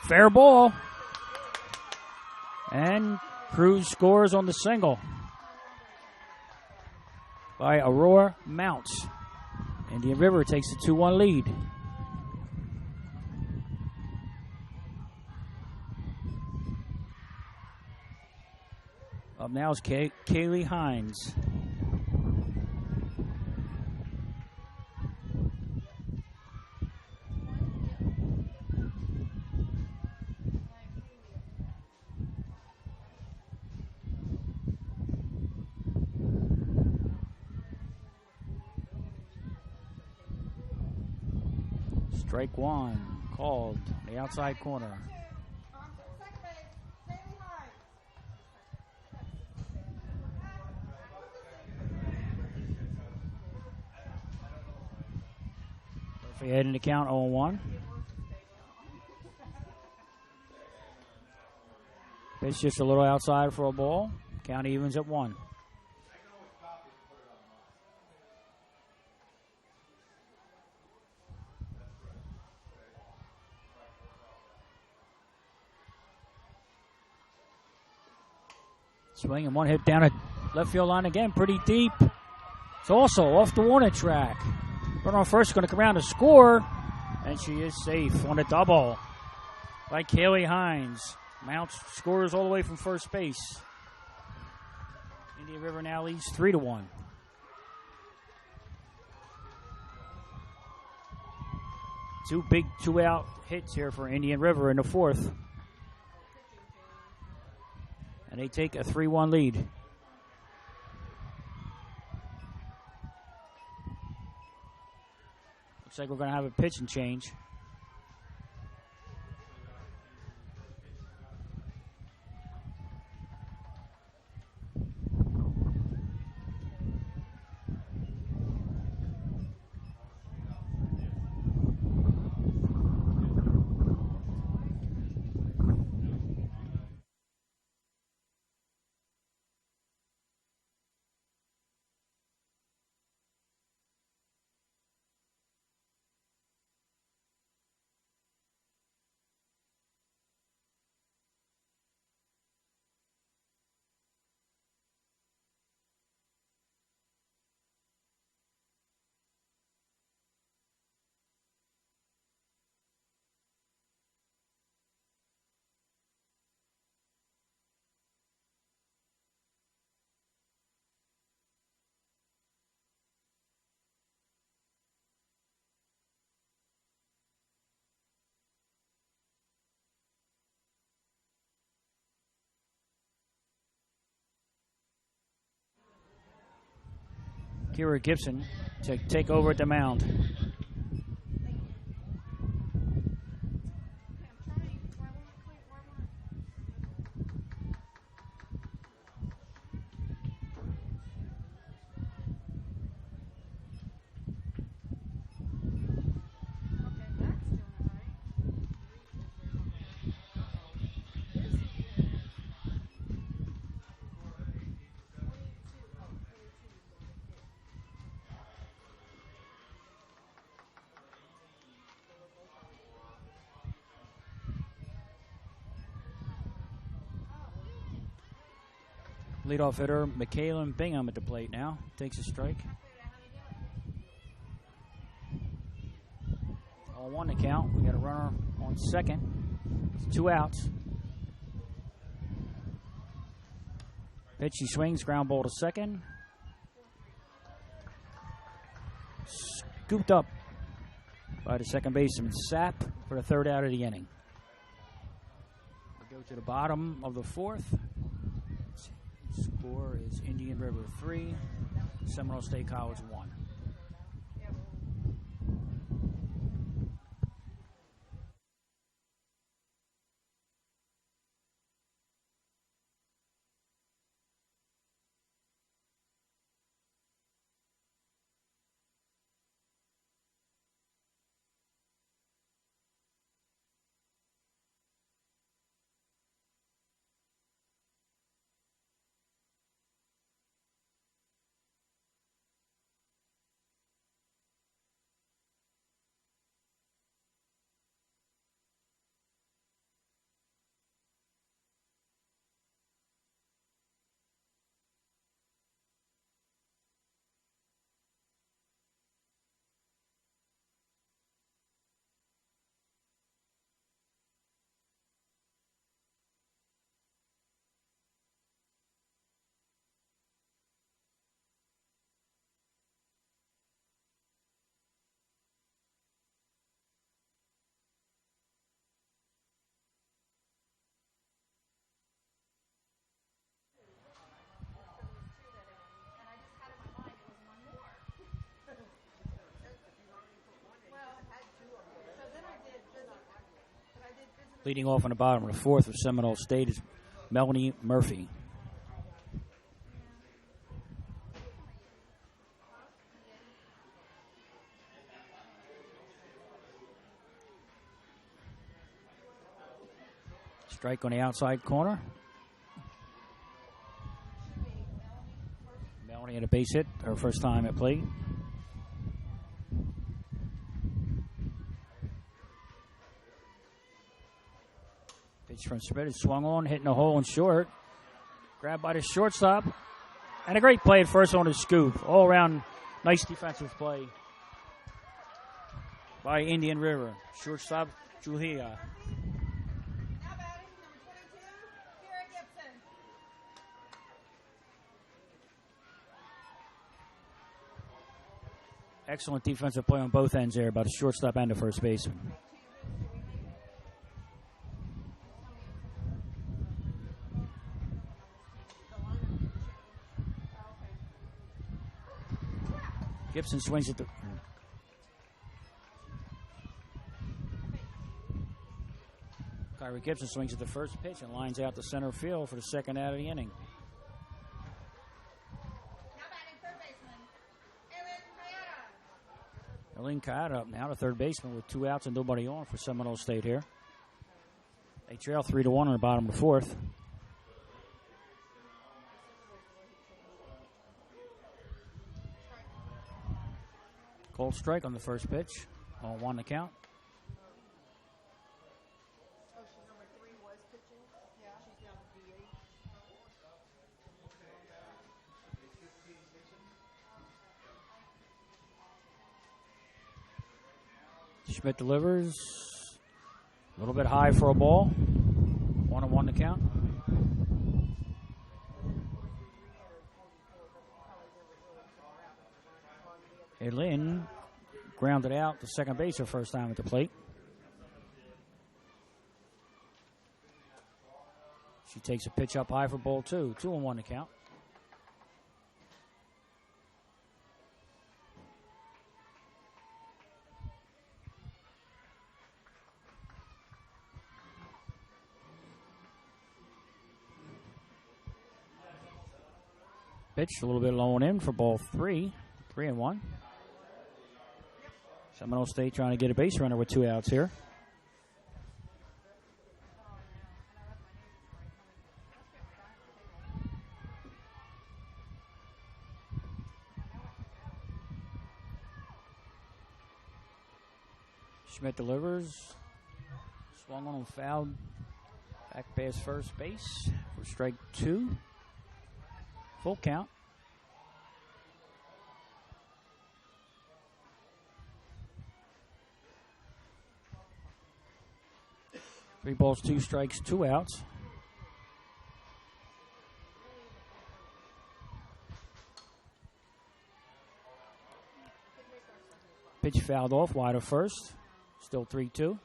Speaker 2: Fair ball. And Cruz scores on the single by Aurora Mounts. Indian River takes a 2-1 lead. Up now is Kaylee Hines. Strike one, called on the outside corner. Murphy heading to count 0-1. Pitch just a little outside for a ball. Count evens at 1. Swing and one hit down a left field line again, pretty deep. It's also off the warning track. Runner on first going to come around to score, and she is safe on a double by Kaylee Hines. Mounts scores all the way from first base. Indian River now leads 3-1. Two big 2-out hits here for Indian River in the 4th. And they take a 3-1 lead. Looks like we're going to have a pitch and change. Kira Gibson to take over at the mound. Leadoff hitter Michaelan Bingham at the plate now. Takes a strike. 0-1 to count. We got a runner on second. It's 2 outs. Pitch, he swings, ground ball to second. Scooped up by the second baseman, Sapp, for the 3rd out of the inning. We go to the bottom of the 4th. Score is Indian River 3, Seminole State College 1. Leading off on the bottom of the 4th of Seminole State is Melanie Murphy. Strike on the outside corner. Melanie had a base hit, her first time at plate. Pitch from Smith is swung on, hitting a hole in short. Grabbed by the shortstop. And a great play at first on his scoop. All around nice defensive play by Indian River. Shortstop, Julia.
Speaker 4: Now batting, number 22, Kira Gibson.
Speaker 2: Excellent defensive play on both ends there by the shortstop and the first baseman. Gibson swings at the... Kyrie Gibson swings at the first pitch and lines out to center field for the 2nd out of the inning.
Speaker 4: Now batting, third baseman,
Speaker 2: Eileen Kayada up now to third baseman with 2 outs and nobody on for Seminole State here. They trail 3-1 on the bottom of the 4th. Cold strike on the first pitch. 0-1 to count.
Speaker 4: Oh, she's number 3 was pitching? Yeah, she's down to DH.
Speaker 2: Schmidt delivers. A little bit high for a ball. 1-1 to count. Lynn grounded out to second base her first time at the plate. She takes a pitch up high for ball 2. 2-1 to count. Pitch a little bit low and in for ball 3. 3-1. Seminole State trying to get a base runner with 2 outs here. Schmidt delivers. Swung on and fouled. Back past first base for strike 2. Full count. Three balls, 2 strikes, 2 outs. Pitch fouled off, wide of first. Still 3-2.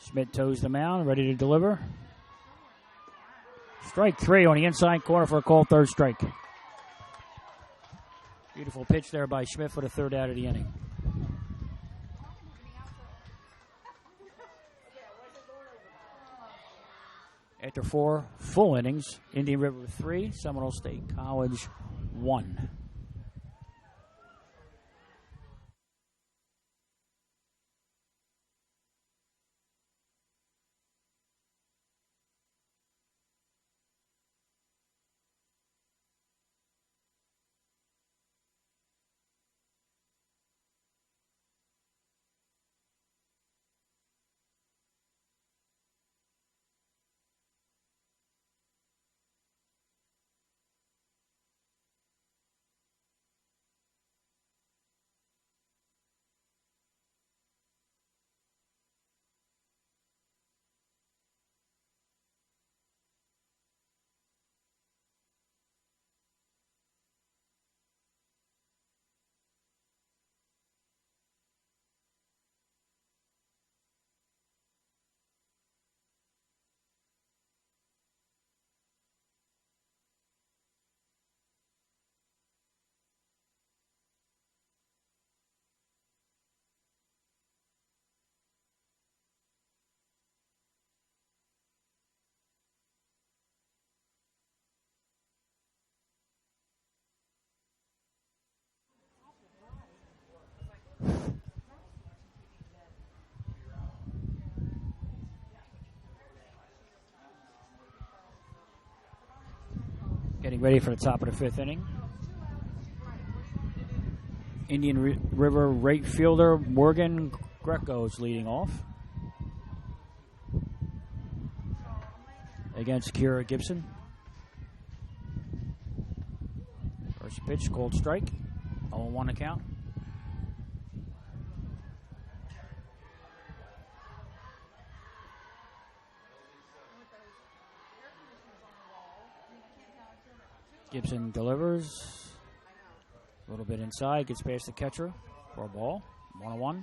Speaker 2: Schmidt toes the mound, ready to deliver. Strike 3 on the inside corner for a called third strike. Beautiful pitch there by Schmidt for the 3rd out of the inning. After 4 full innings, Indian River 3, Seminole State College 1. Getting ready for the top of the 5th inning. Indian River right fielder Morgan Greco is leading off against Kira Gibson. First pitch, called strike. 0-1 to count. Gibson delivers. A little bit inside, gets past the catcher for a ball. 1-1.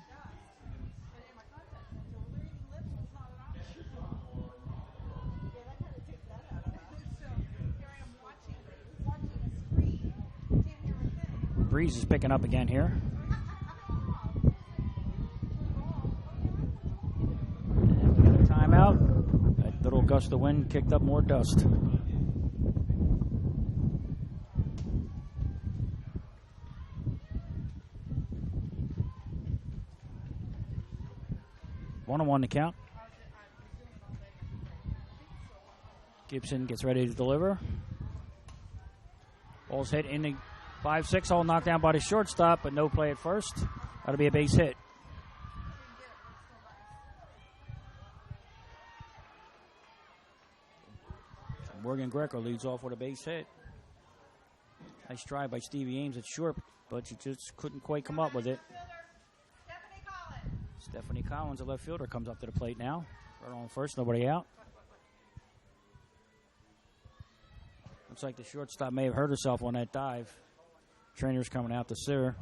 Speaker 2: Breeze is picking up again here. And we got a timeout. That little gust of wind kicked up more dust. One on one to count. Gibson gets ready to deliver. Ball's hit in the 5-6 hole, knocked down by the shortstop, but no play at first. That'll be a base hit. So Morgan Greco leads off with a base hit. Nice try by Stevie Ames at short, but he just couldn't quite come up with it. Stephanie Collins, a left fielder, comes up to the plate now. Right on first, nobody out. Looks like the shortstop may have hurt herself on that dive. Trainer's coming out to see her.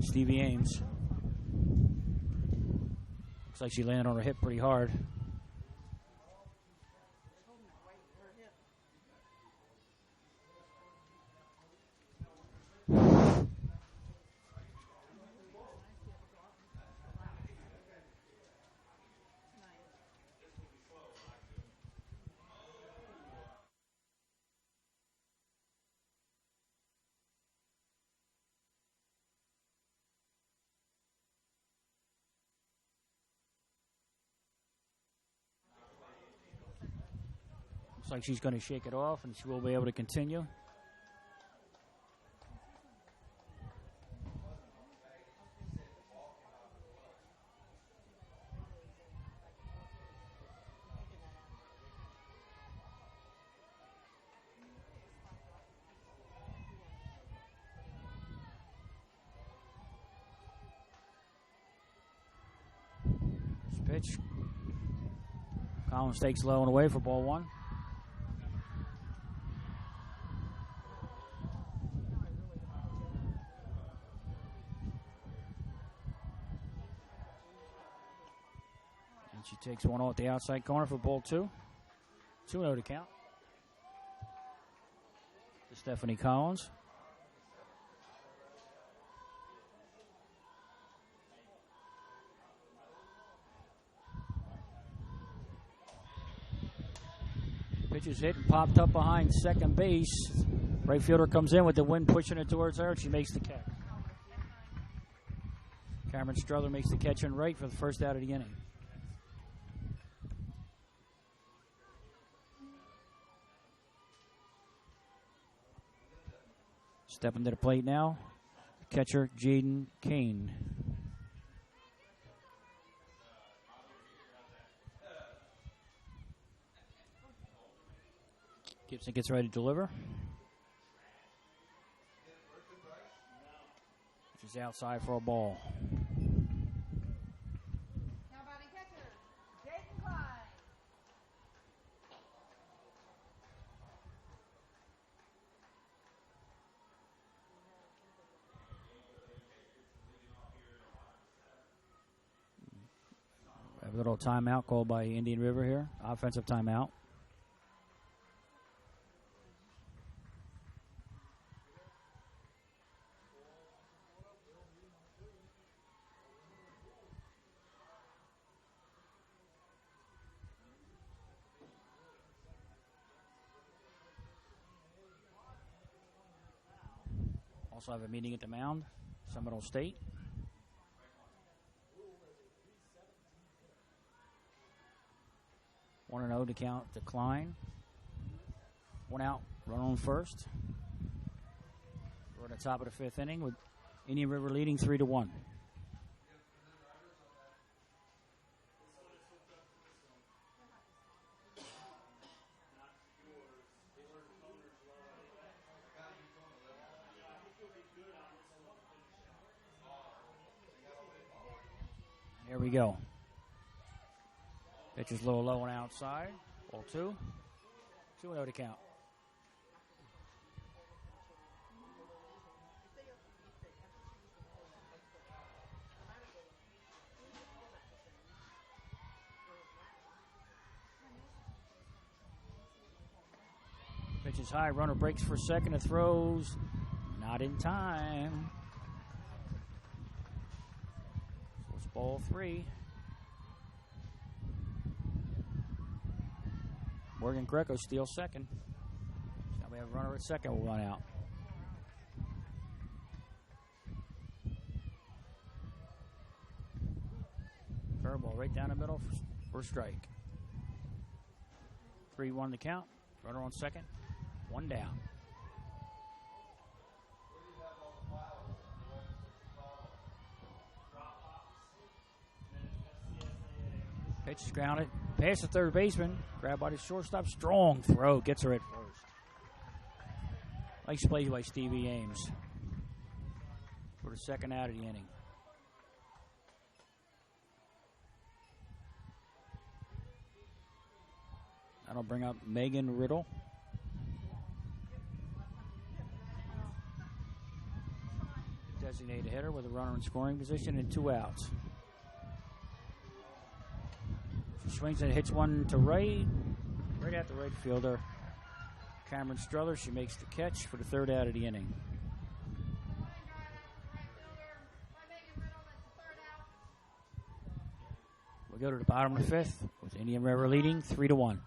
Speaker 2: Stevie Ames. Looks like she landed on her hip pretty hard. like she's going to shake it off, and she will be able to continue. Pitch. Collins takes low and away for ball one. And she takes one off the outside corner for ball two. 2-0 to count. To Stephanie Collins. Pitch is hit and popped up behind second base. Right fielder comes in with the wind pushing it towards her, and she makes the catch. Cameron Struther makes the catch in right for the first out of the inning. Stepping to the plate now, catcher Jaden Kane. Gibson gets ready to deliver. Which is outside for a ball.
Speaker 4: Now batting catcher, Jaden Klein.
Speaker 2: We have a little timeout called by Indian River here. Offensive timeout. Also have a meeting at the mound, Seminole State. One 1-0 to count decline. One out, run on first. We're at the top of the fifth inning with Indian River leading 3-1. Here we go. Pitch is low and outside. Ball two. 2-0 to count. Pitch is high. Runner breaks for second. It throws. Not in time. So it's ball three. Morgan Greco steals second. Now we have a runner at second. Will run out. Curveball right down the middle for a strike. 3-1 to count. Runner on second. One down. Pitch is grounded. Pass to third baseman. Grab by the shortstop. Strong throw. Gets her at first. Nice play by Stevie Ames for the second out of the inning. That'll bring up Megan Riddle. Designated hitter with a runner in scoring position and 2 outs. She swings and hits one to right at the right fielder. Cameron Struther, she makes the catch for the third out of the inning. We'll go to the bottom of the fifth with Indian River leading 3-1.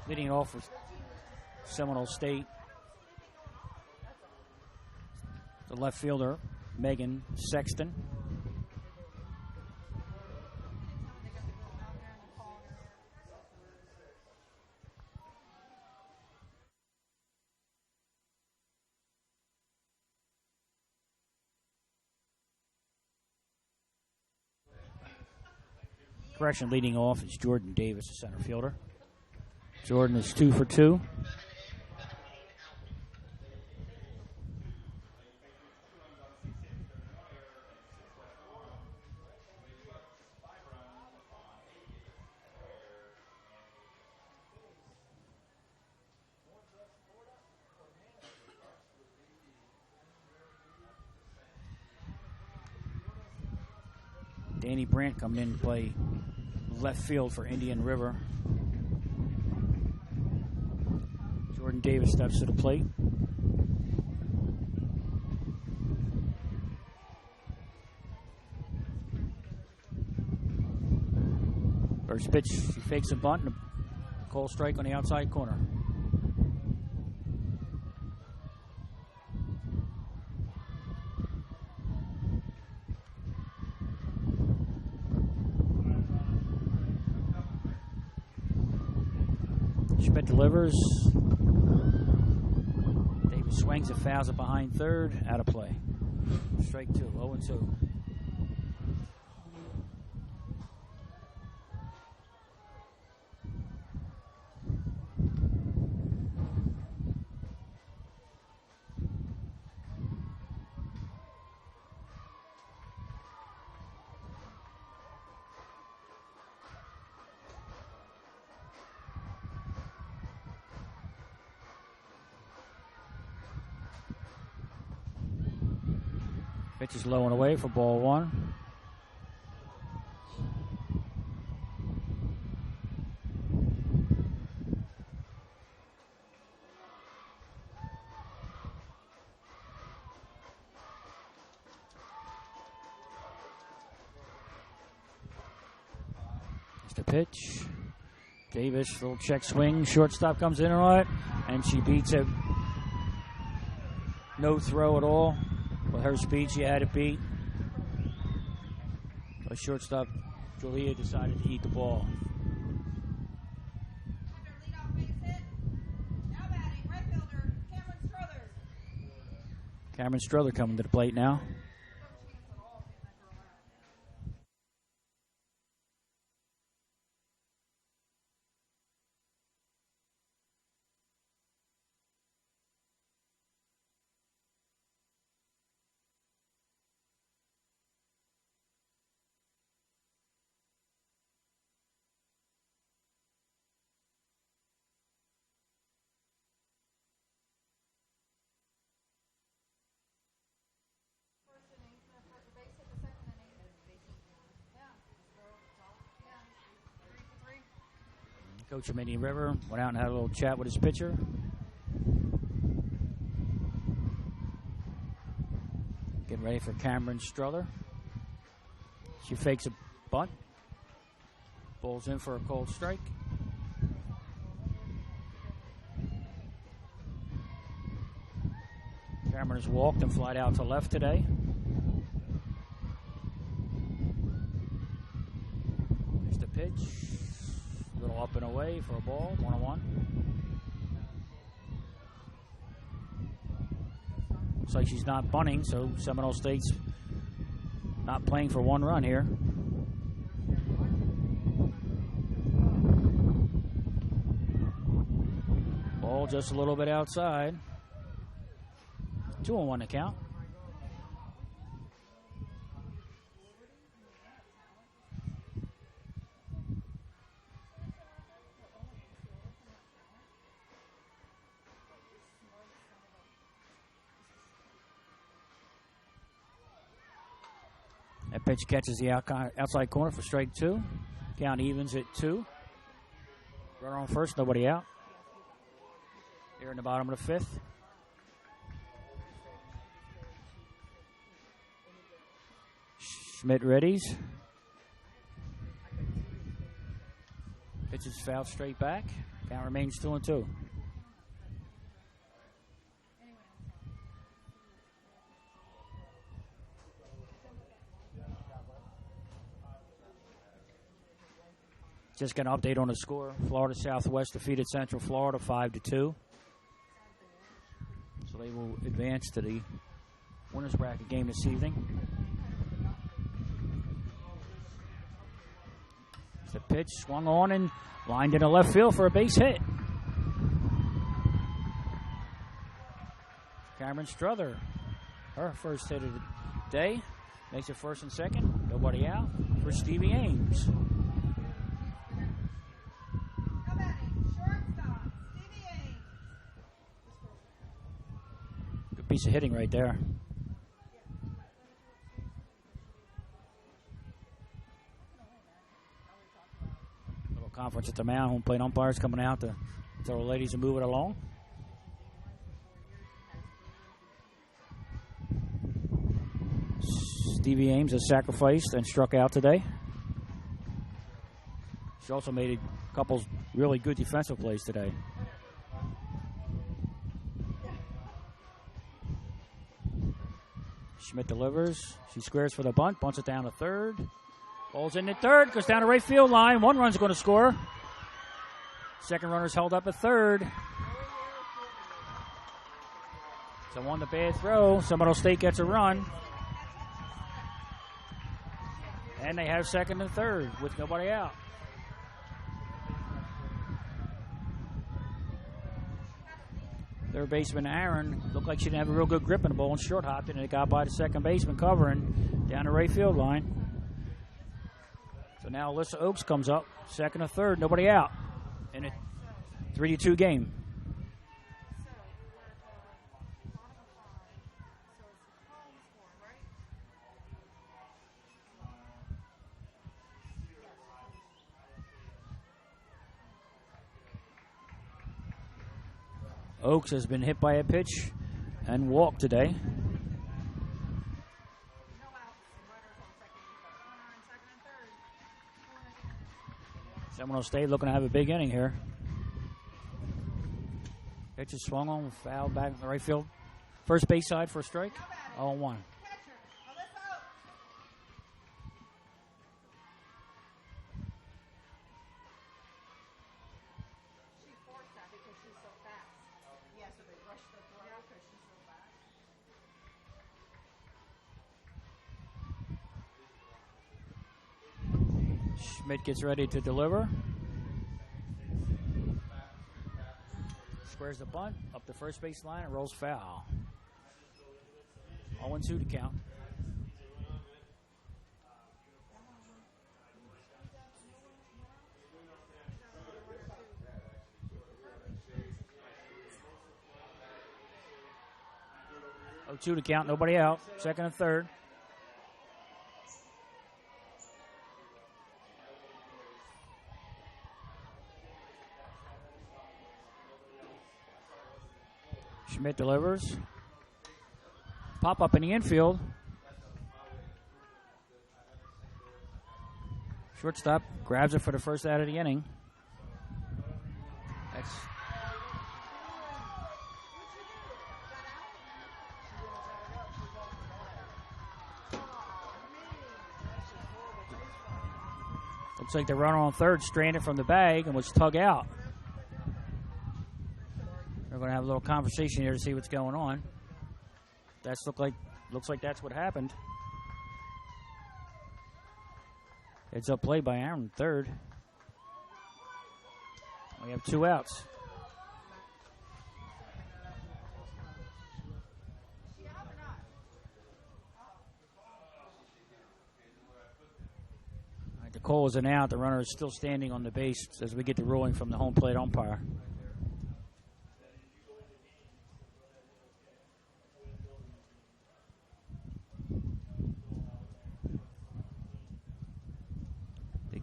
Speaker 2: Leading off for Seminole State, the left fielder, Megan Sexton. Correction, leading off is Jordan Davis, the center fielder. Jordan is 2 for 2. Danny Brandt coming in to play left field for Indian River. Jordan Davis steps to the plate. First pitch, he fakes a bunt and a call strike on the outside corner. Schmidt delivers. Davis swings and fouls it behind third. Out of play. Strike 2, 0-2. Pitch is low and away for ball 1. It's the pitch. Davis, little check swing. Shortstop comes in on it, and she beats it. No throw at all. With her speed, she had it beat. But shortstop, Julia, decided to eat the ball. Cameron Strother coming to the plate now. Coach from Indian River went out and had a little chat with his pitcher. Getting ready for Cameron Strother. She fakes a bunt. Ball's in for a cold strike. Cameron has walked and flied out to left today. Here's the pitch. A little up and away for a ball, 1-1. Looks like she's not bunting, so Seminole State's not playing for 1 run here. Ball just a little bit outside. 2-1 to count. That pitch catches the outside corner for strike 2. Count evens at 2. Runner on first, nobody out. Here in the bottom of the 5th. Schmidt readies. Pitches foul straight back. Count remains 2-2. Just got an update on the score. Florida Southwest defeated Central Florida 5-2. So they will advance to the winners bracket game this evening. The pitch swung on and lined into left field for a base hit. Cameron Struther, her first hit of the day, makes it first and second. Nobody out for Stevie Ames. Good piece of hitting right there. Little conference at the mound. Home plate umpires coming out to tell the ladies to move it along. Stevie Ames has sacrificed and struck out today. She also made a couple really good defensive plays today. Schmidt delivers. She squares for the bunt. Bunts it down to third. Ball's in at third. Goes down the right field line. One run's going to score. Second runner's held up at third. So on the bad throw. Seminole State gets a run. And they have second and third with nobody out. Third baseman Aaron looked like she didn't have a real good grip on the ball and short hopped it, and it got by the second baseman covering down the right field line. So now Alyssa Oakes comes up, second and third, nobody out in a 3-2 game. Oakes has been hit by a pitch and walked today. Seminole State looking to have a big inning here. Pitch is swung on, foul back in the right field. First base side for a strike. 0-1. Schmidt gets ready to deliver. Squares the bunt up the first base line and rolls foul. 0-2 to count. To count, nobody out. Second and third. Schmidt delivers. Pop up in the infield. Shortstop grabs it for the first out of the inning. That's looks like the runner on third stranded from the bag and was tugged out. We're going to have a little conversation here to see what's going on. Looks like that's what happened. Heads up play by Aaron, third. We have 2 outs. All right, the call is an out. The runner is still standing on the base as we get the ruling from the home plate umpire.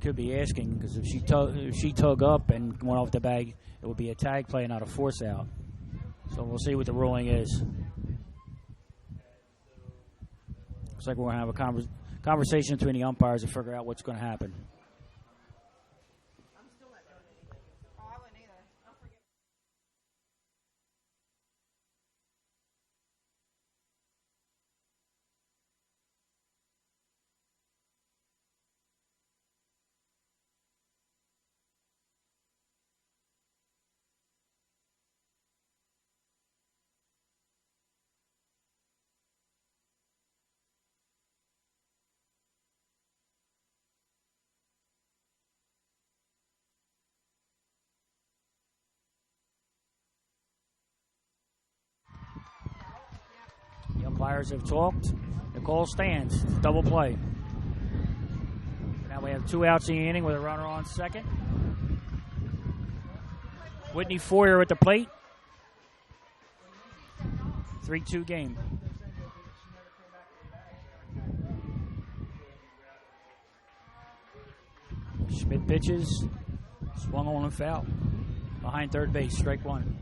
Speaker 2: Could be asking because if she tug up and went off the bag, it would be a tag play, not a force out. So we'll see what the ruling is. Looks like we're going to have a conversation between the umpires to figure out what's going to happen.
Speaker 4: I wouldn't either.
Speaker 2: umpires have talked. The call stands. It's a double play. Now we have 2 outs in the inning with a runner on second. Whitney Foyer at the plate. 3-2 game. Schmidt pitches. Swung on and foul. Behind third base, strike one.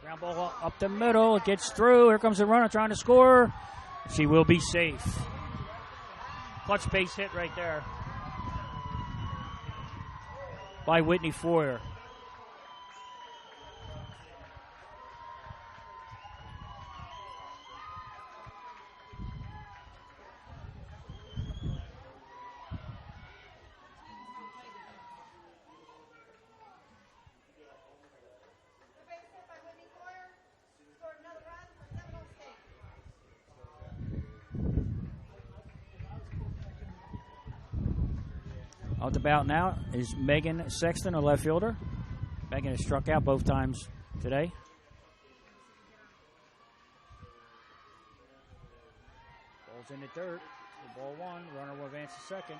Speaker 2: Ground ball up the middle. It gets through. Here comes the runner trying to score. She will be safe. Clutch base hit right there by Whitney Foyer. Out about now is Megan Sexton, a left fielder. Megan has struck out both times today. Ball's in the dirt. The ball one. Runner will advance to second.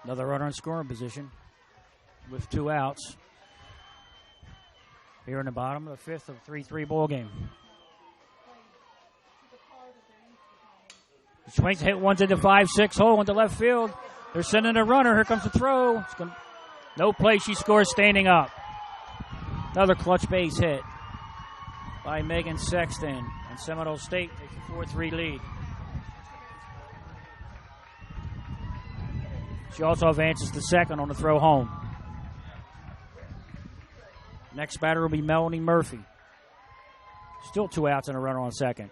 Speaker 2: Another runner in scoring position with 2 outs. Here in the bottom of the 5th of 3-3 ball game. Swings, hit one to the 5-6 hole into left field. They're sending a runner. Here comes the throw. No play. She scores standing up. Another clutch base hit by Megan Sexton. And Seminole State takes a 4-3 lead. She also advances to second on the throw home. Next batter will be Melanie Murphy. Still 2 outs and a runner on second.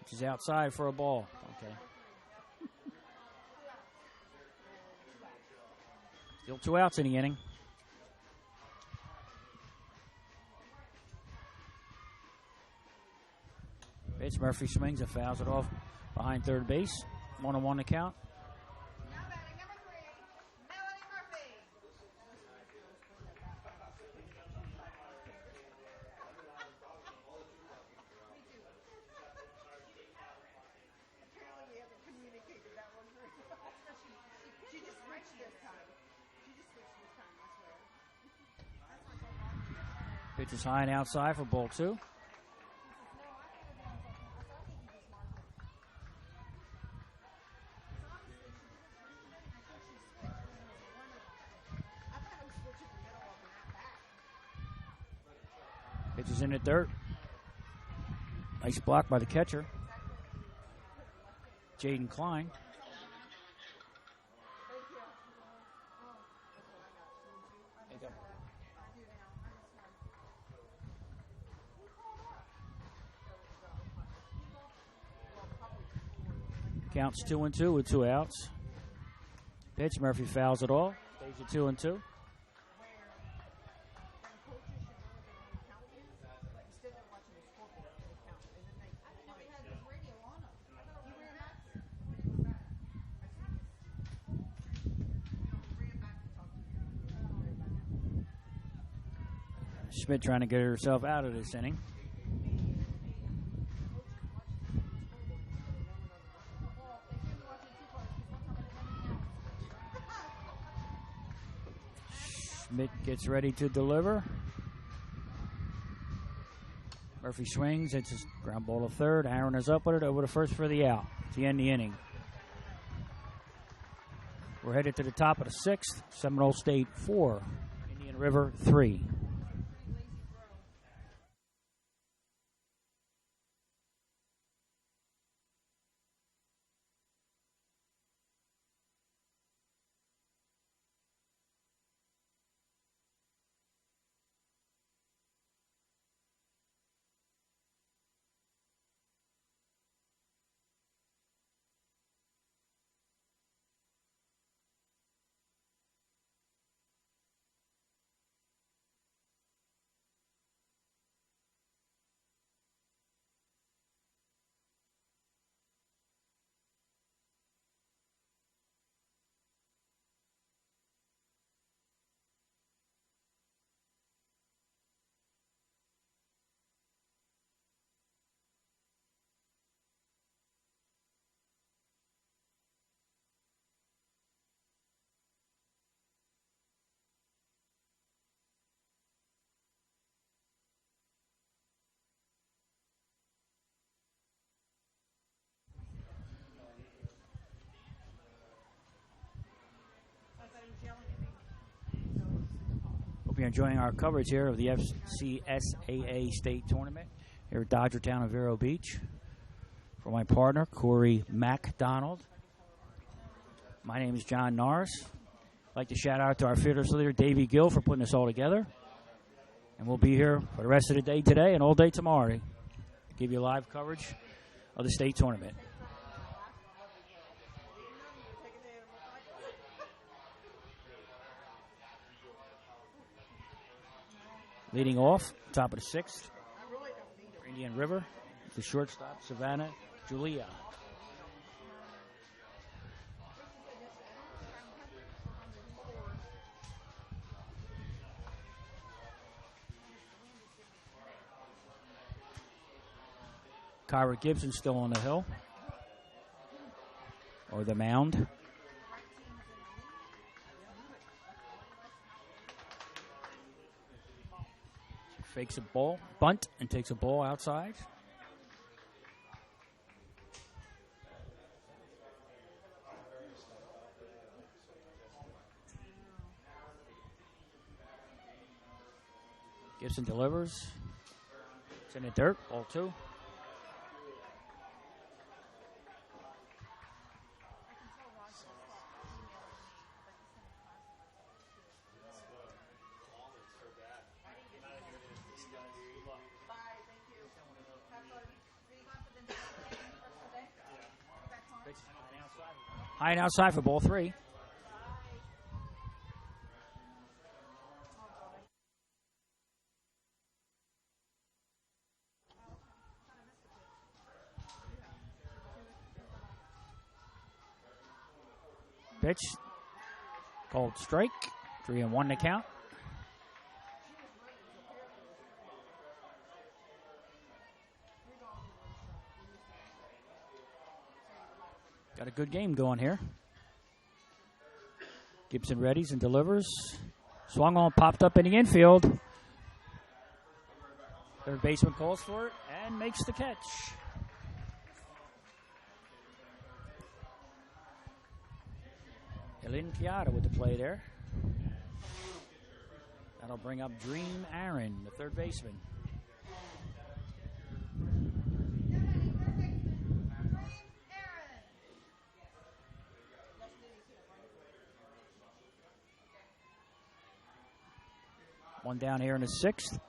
Speaker 2: She's outside for a ball. Okay. Still 2 outs in the inning. Pitch, Murphy swings and fouls it off behind third base. 1-1 to count.
Speaker 4: Now batting number 3, Melanie Murphy. Apparently we haven't communicated that one very well. She just switched this time. I swear.
Speaker 2: Pitch is high and outside for ball 2. Pitch is in the dirt. Nice block by the catcher, Jaden Klein. Counts 2-2 with 2 outs. Pitch, Murphy fouls it all. Stays at 2-2. Schmidt trying to get herself out of this inning. Schmidt gets ready to deliver. Murphy swings. It's a ground ball to third. Aaron is up with it over to first for the out to end the inning. We're headed to the top of the 6th. Seminole State 4, Indian River 3. enjoying our coverage here of the FCSAA State Tournament here at Dodgertown and Vero Beach. For my partner, Corey MacDonald. My name is John Norris. I'd like to shout out to our fearless leader, Davey Gill, for putting this all together. And we'll be here for the rest of the day today and all day tomorrow to give you live coverage of the state tournament. Leading off, top of the sixth, Indian River, the shortstop, Savannah Julia. Kyra Gibson still on the hill, or the mound. Fakes a ball, bunt, and takes a ball outside. Gibson delivers. It's in the dirt, ball two. High and outside for ball three. Pitch called strike. 3-1 to count. Got a good game going here. Gibson readies and delivers. Swung on, popped up in the infield. Third baseman calls for it and makes the catch. Elin Chiara with the play there. That'll bring up Dream Aaron, the third baseman. One down here in the sixth.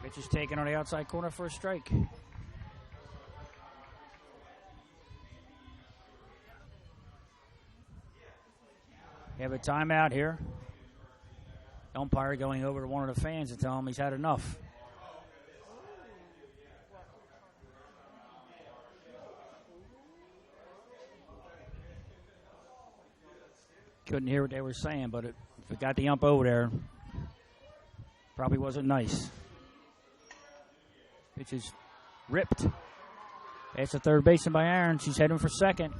Speaker 2: Pitch is taken on the outside corner for a strike. We have a timeout here. Umpire going over to one of the fans to tell him he's had enough. Couldn't hear what they were saying, but if it got the ump over there, probably wasn't nice. Pitch is ripped. That's the third baseman by Aaron. She's heading for second.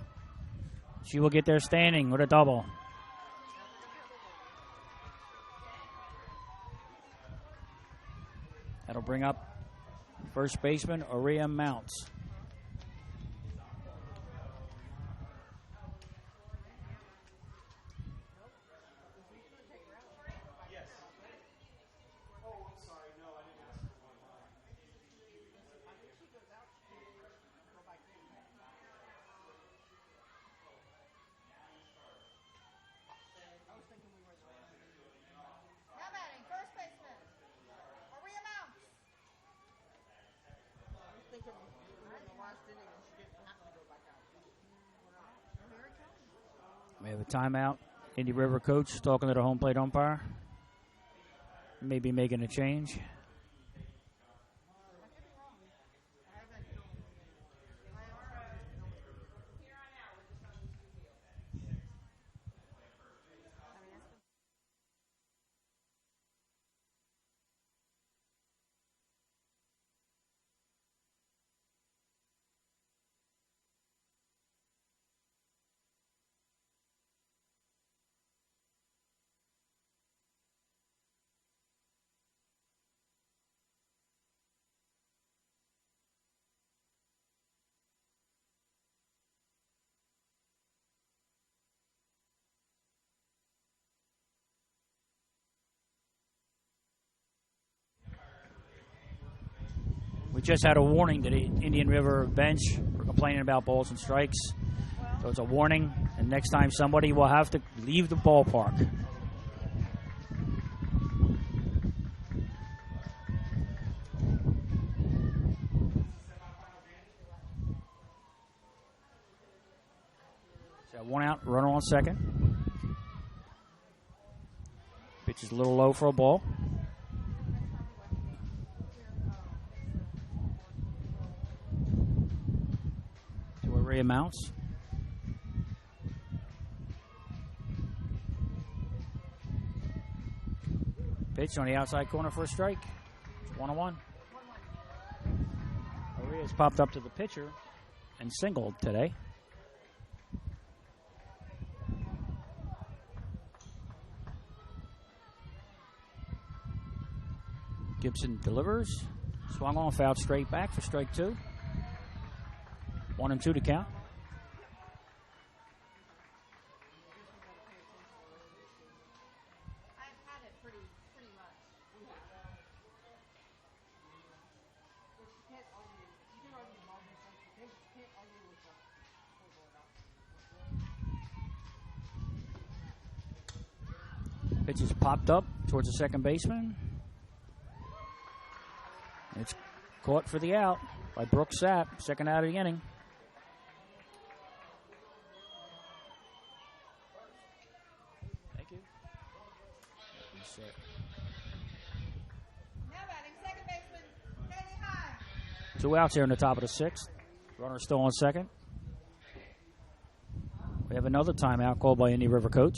Speaker 2: She will get there standing with a double. That'll bring up first baseman Aurea Mounts. We have a timeout. Indy River coach talking to the home plate umpire. Maybe making a change. We just had a warning to the Indian River bench for complaining about balls and strikes. So it's a warning, and next time somebody will have to leave the ballpark. So 1 out, runner on second. Pitch is a little low for a ball. Ray mounts. Pitch on the outside corner for a strike. It's 1-1. Arias popped up to the pitcher and singled today. Gibson delivers. Swung on, fouled straight back for strike 2. 1-2 to count.
Speaker 4: I've had it pretty much. You can't argue. You can argue the margin of you can't argue with the
Speaker 2: Pitch is popped up towards the second baseman. It's caught for the out by Brooks Sapp, second out of the inning. Thank you.
Speaker 4: now batting second baseman, Danny High.
Speaker 2: 2 outs here in the top of the 6th. Runner still on second. We have another timeout called by Indian River coach.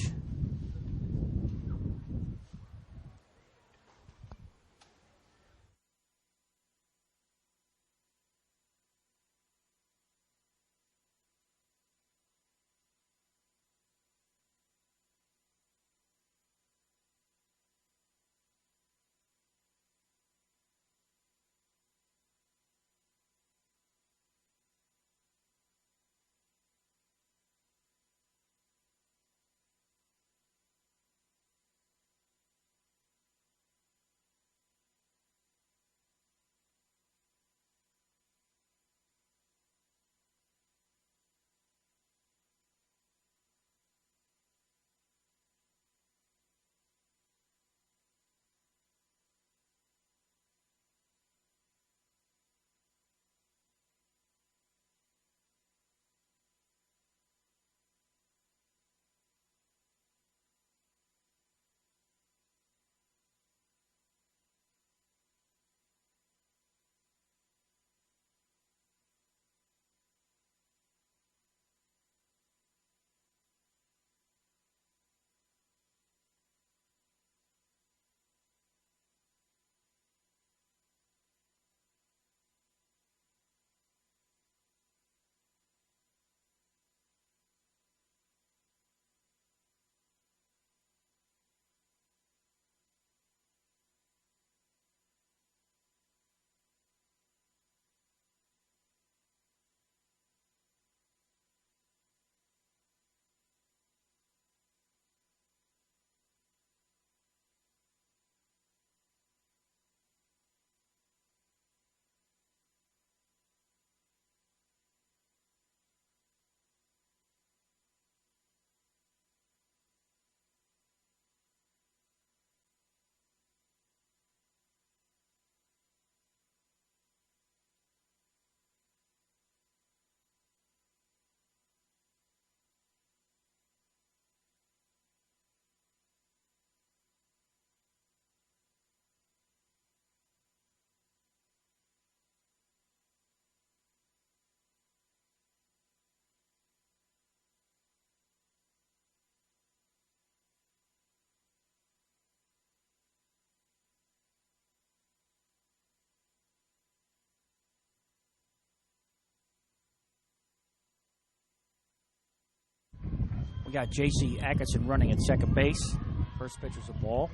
Speaker 2: We got J.C. Atkinson running at second base. First pitch is a ball.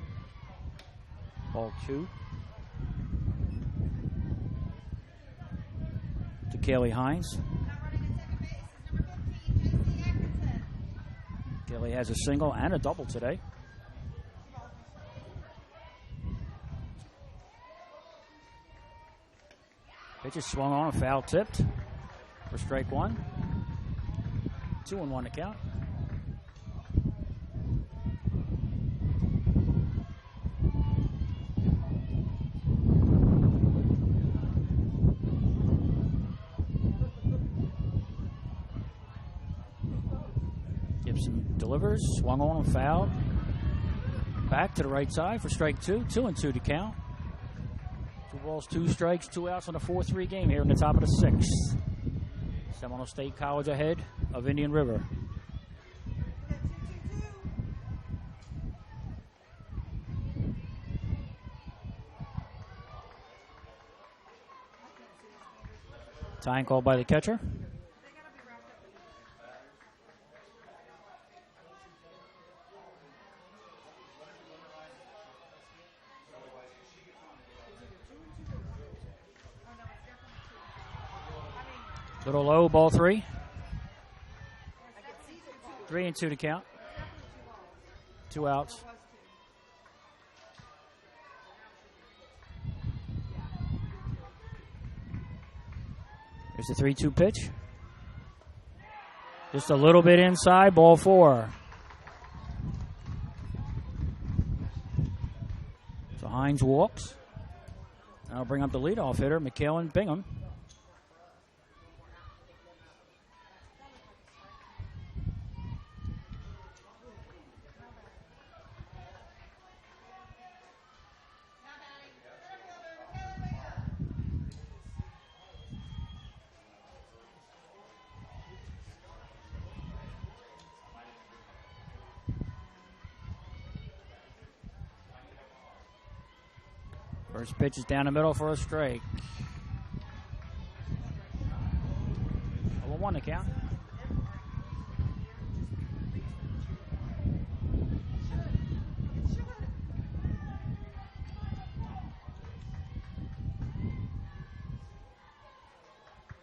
Speaker 2: Ball 2. To Kelly Hines.
Speaker 4: Now running at second base is number 15, J.C. Atkinson.
Speaker 2: Kelly has a single and a double today. Pitch is swung on, foul tipped for strike one. 2-1 to count. Gibson delivers, swung on and fouled. Back to the right side for strike two. 2-2 to count. 2 balls, 2 strikes, 2 outs on a 4-3 game here in the top of the 6th. Seminole State College ahead of Indian River. Tying call by the catcher. Little low, ball 3. 3-2 to count. 2 outs. Here's the 3-2 pitch. Just a little bit inside, ball 4. So Hines walks. That'll bring up the leadoff hitter, McKellen Bingham. First pitch is down the middle for a strike. 0-1 to count.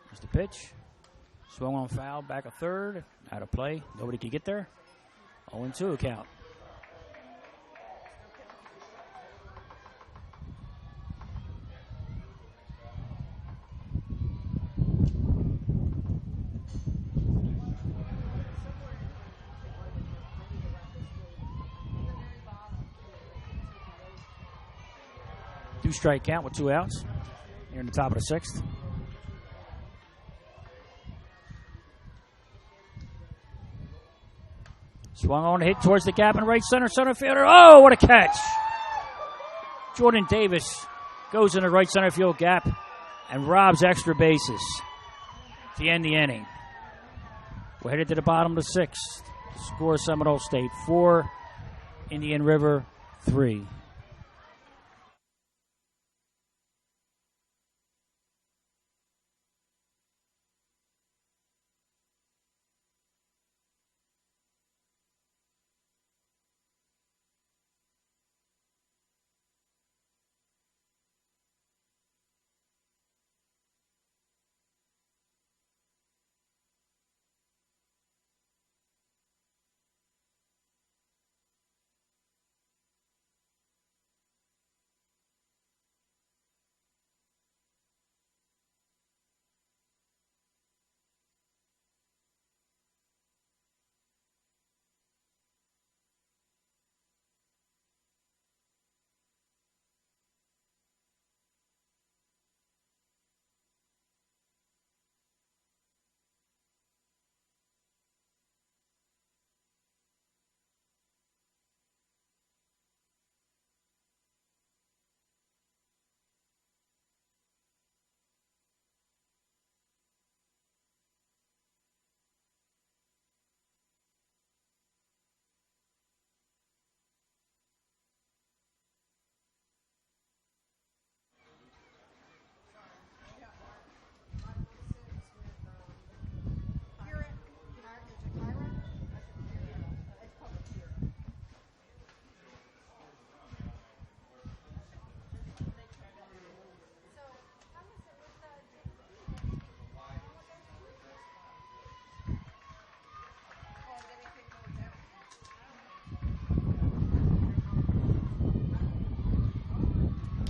Speaker 2: Here's the pitch. Swung on foul, back a third. Out of play. Nobody could get there. 0-2 to count. Strike count with 2 outs here in the top of the 6th. Swung on, hit towards the gap in right center fielder. Oh, what a catch! Jordan Davis goes in the right center field gap and robs extra bases to end the inning. We're headed to the bottom of the 6th. Score Seminole State 4, Indian River 3.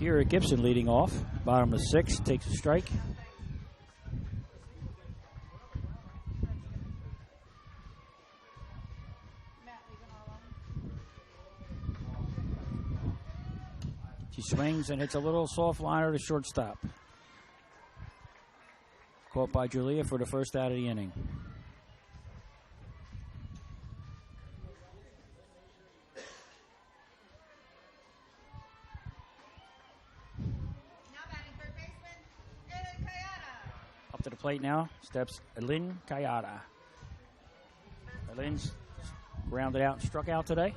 Speaker 2: Kira Gibson leading off. Bottom of 6, takes a strike. She swings and hits a little soft liner to shortstop. Caught by Julia for the first out of the inning.
Speaker 4: Now batting third baseman, Ellen Kayada.
Speaker 2: Up to the plate now steps Elin Kayada. Elin's grounded out and struck out today.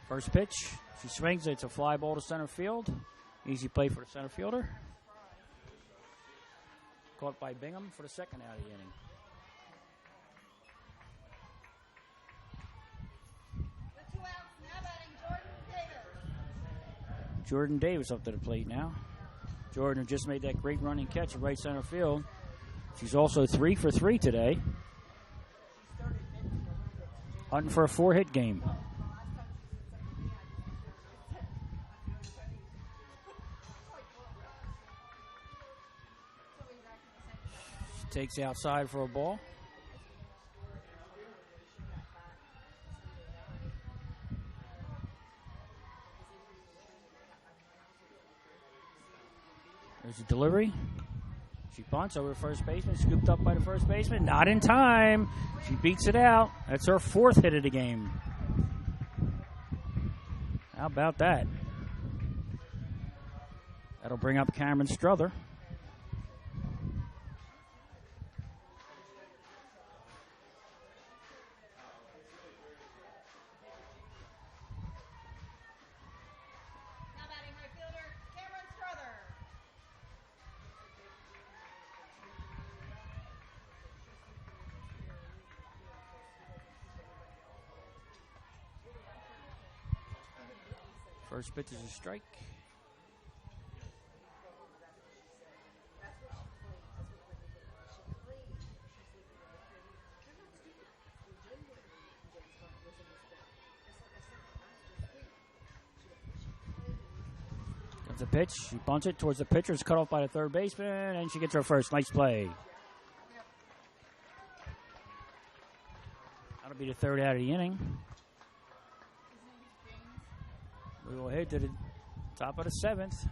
Speaker 2: First pitch, she swings. It's a fly ball to center field. Easy play for the center fielder. Caught by Bingham for the second out of the inning.
Speaker 4: With 2 outs, now batting Jordan Davis.
Speaker 2: Jordan Davis up to the plate now. Jordan just made that great running catch at right center field. She's also 3 for 3 today. Hunting for a 4-hit game. She takes outside for a ball. There's a delivery. She bunts over first baseman, scooped up by the first baseman. Not in time. She beats it out. That's her 4th hit of the game. How about that? That'll bring up Cameron Struther.
Speaker 4: Now batting right fielder, Cameron Struther.
Speaker 2: First pitch is a strike. Comes the pitch. She bunts it towards the pitcher. It's cut off by the third baseman, and she gets her first. Nice play. That'll be the third out of the inning. We will head to the top of the 7th.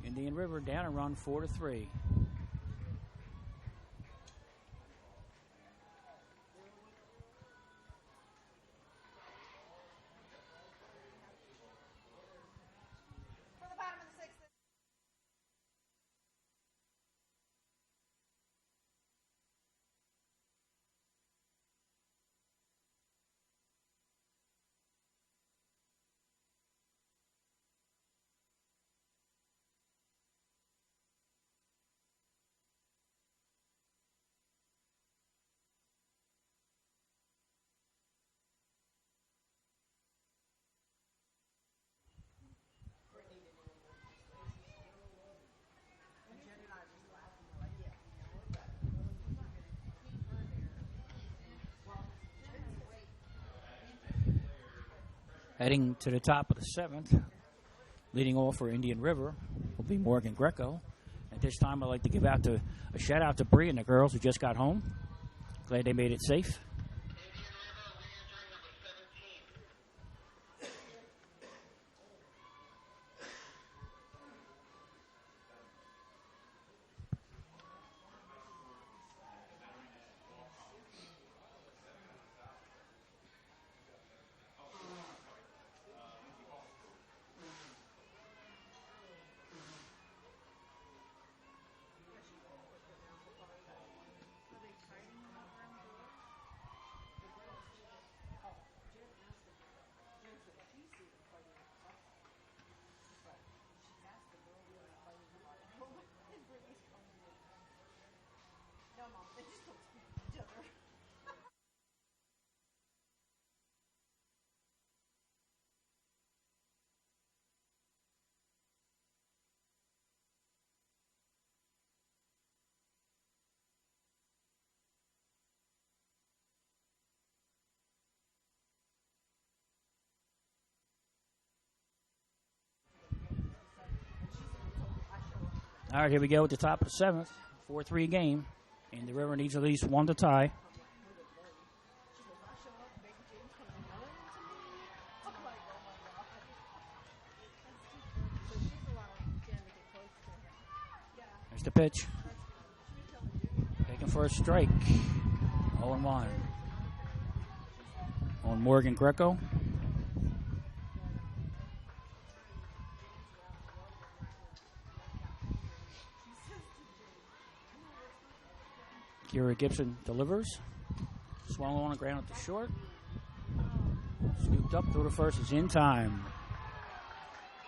Speaker 2: Indian River down and run 4-3.
Speaker 4: For the bottom of the 6th.
Speaker 2: Heading to the top of the 7th, leading off for Indian River will be Morgan Greco. At this time, I'd like to give out a shout out to Bree and the girls who just got home. Glad they made it safe. All right, here we go at the top of the 7th. 4-3 game. And the River needs at least one to tie. There's the pitch. Taken for a strike. 0-1. On Morgan Greco. Kira Gibson delivers. Swung on the ground at the short. Scooped up through the first. Is in time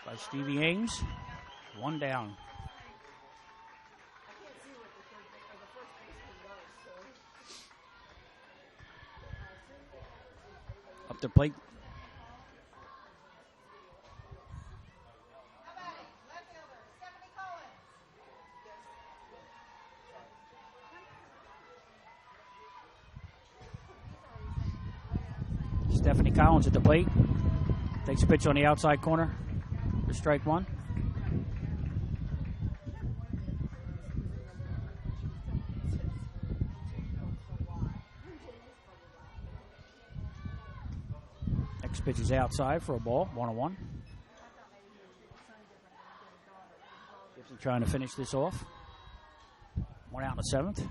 Speaker 2: by Stevie Ames. One down. Up the plate. Stephanie Collins at the plate. Takes a pitch on the outside corner for strike one. Next pitch is outside for a ball, 1-1. Gibson trying to finish this off. One out in the 7th.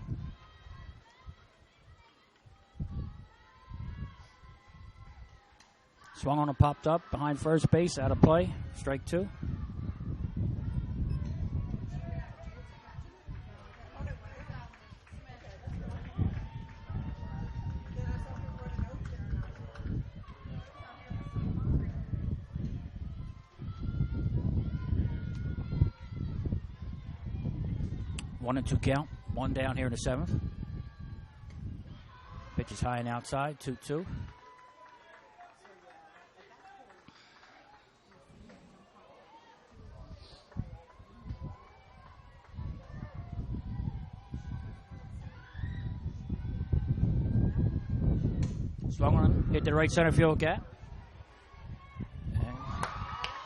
Speaker 2: Swung on and popped up behind first base, out of play. Strike two. One and two count. One down here in the 7th. Pitch is high and outside, 2-2. Swung on, hit the right center field gap. And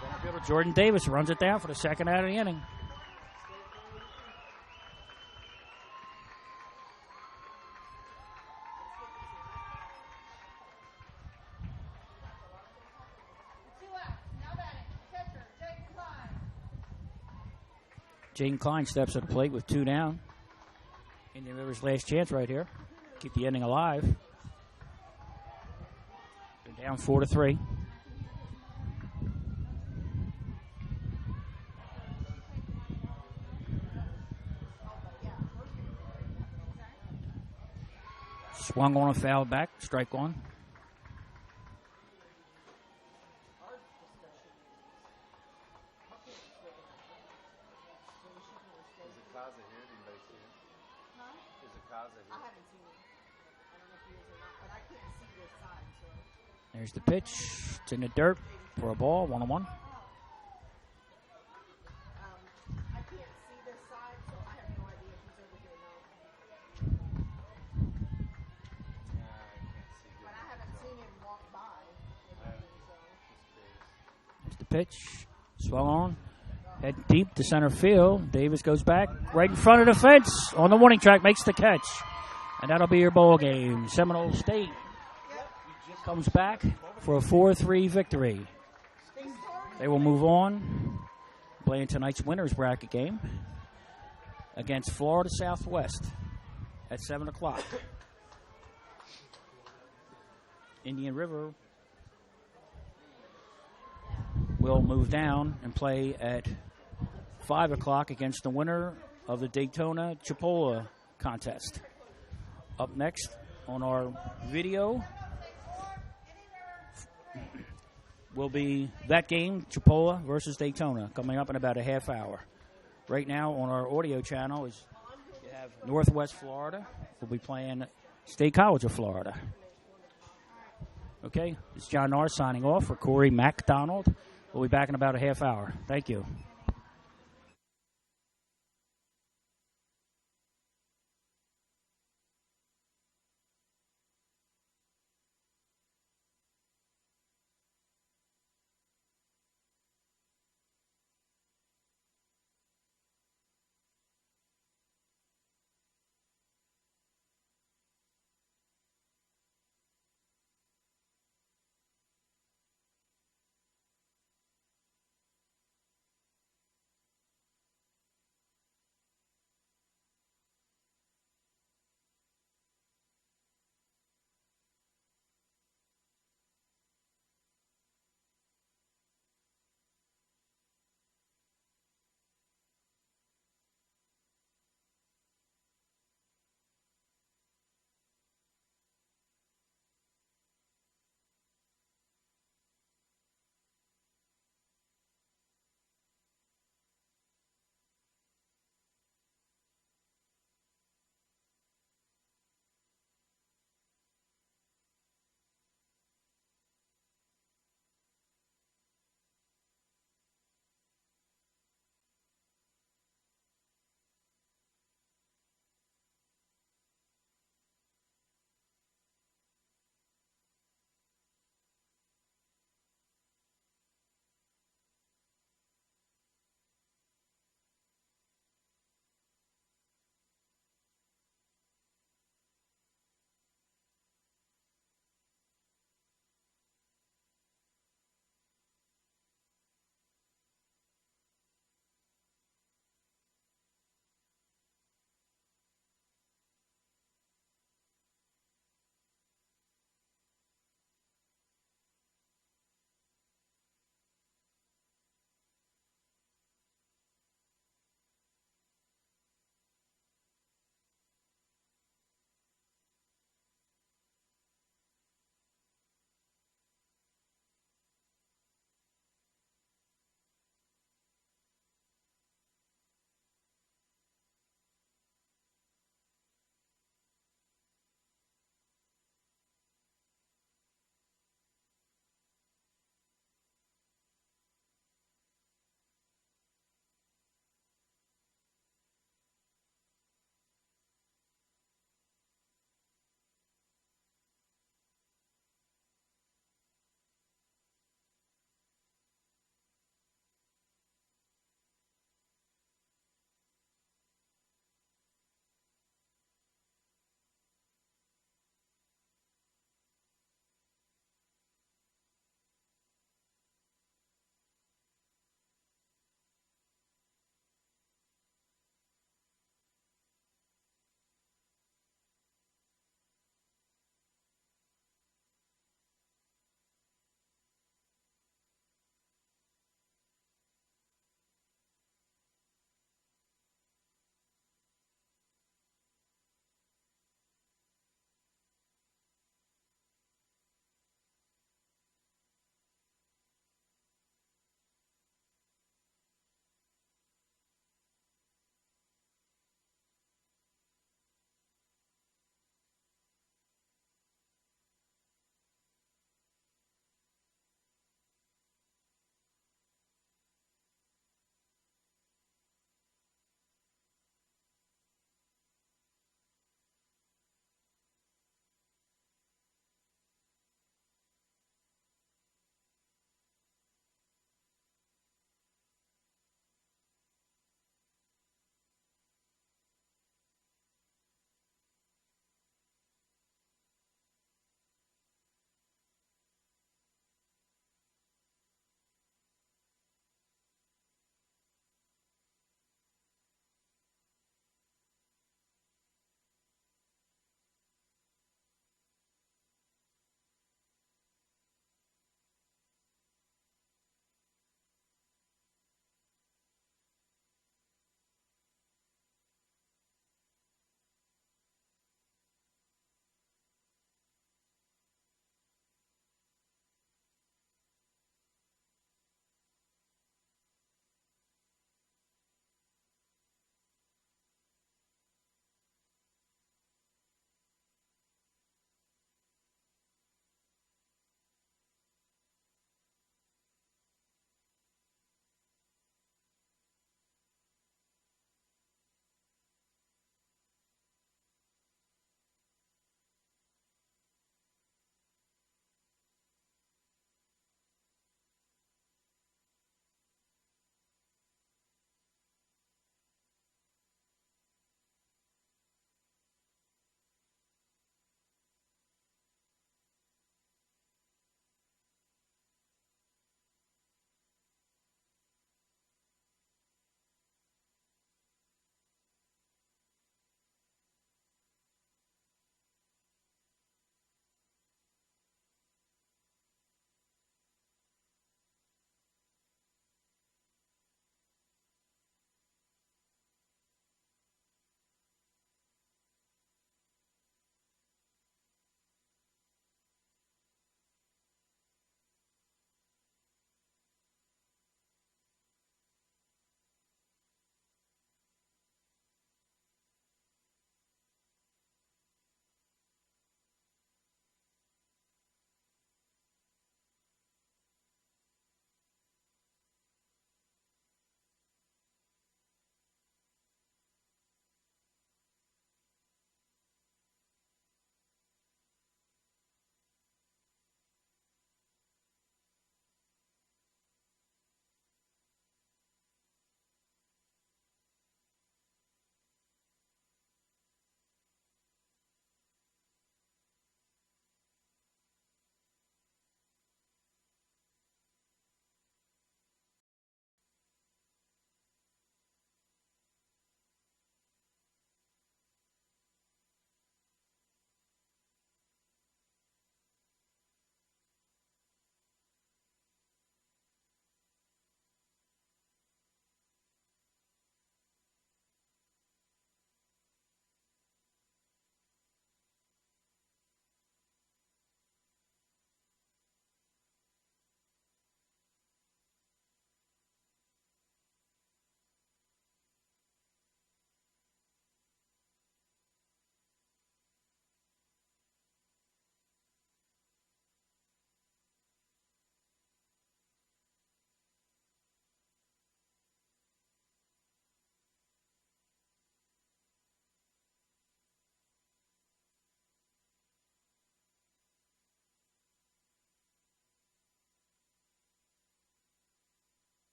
Speaker 2: center fielder Jordan Davis runs it down for the second out of the inning. Jaden Klein steps to the plate with 2 down. Indian River's last chance right here. Keep the inning alive. They're down 4-3. Swung on a foul back. Strike one. There's the pitch. It's in the dirt for a ball, 1-1.
Speaker 4: I can't see this side, so I have no idea if he's over here or not. But I haven't seen him walk by.
Speaker 2: There's the pitch. Swung on. Head deep to center field. Davis goes back right in front of the fence on the warning track, makes the catch. And that'll be your ball game. Seminole State comes back for a 4-3 victory. They will move on, playing tonight's winners bracket game against Florida Southwest at 7 o'clock. Indian River will move down and play at 5 o'clock against the winner of the Daytona Chipola contest. Up next on our video will be that game, Chipola versus Daytona, coming up in about a half hour. Right now on our audio channel is you have Northwest Florida. We'll be playing State College of Florida. Okay, it's John Narr signing off for Corey MacDonald. We'll be back in about a half hour. Thank you.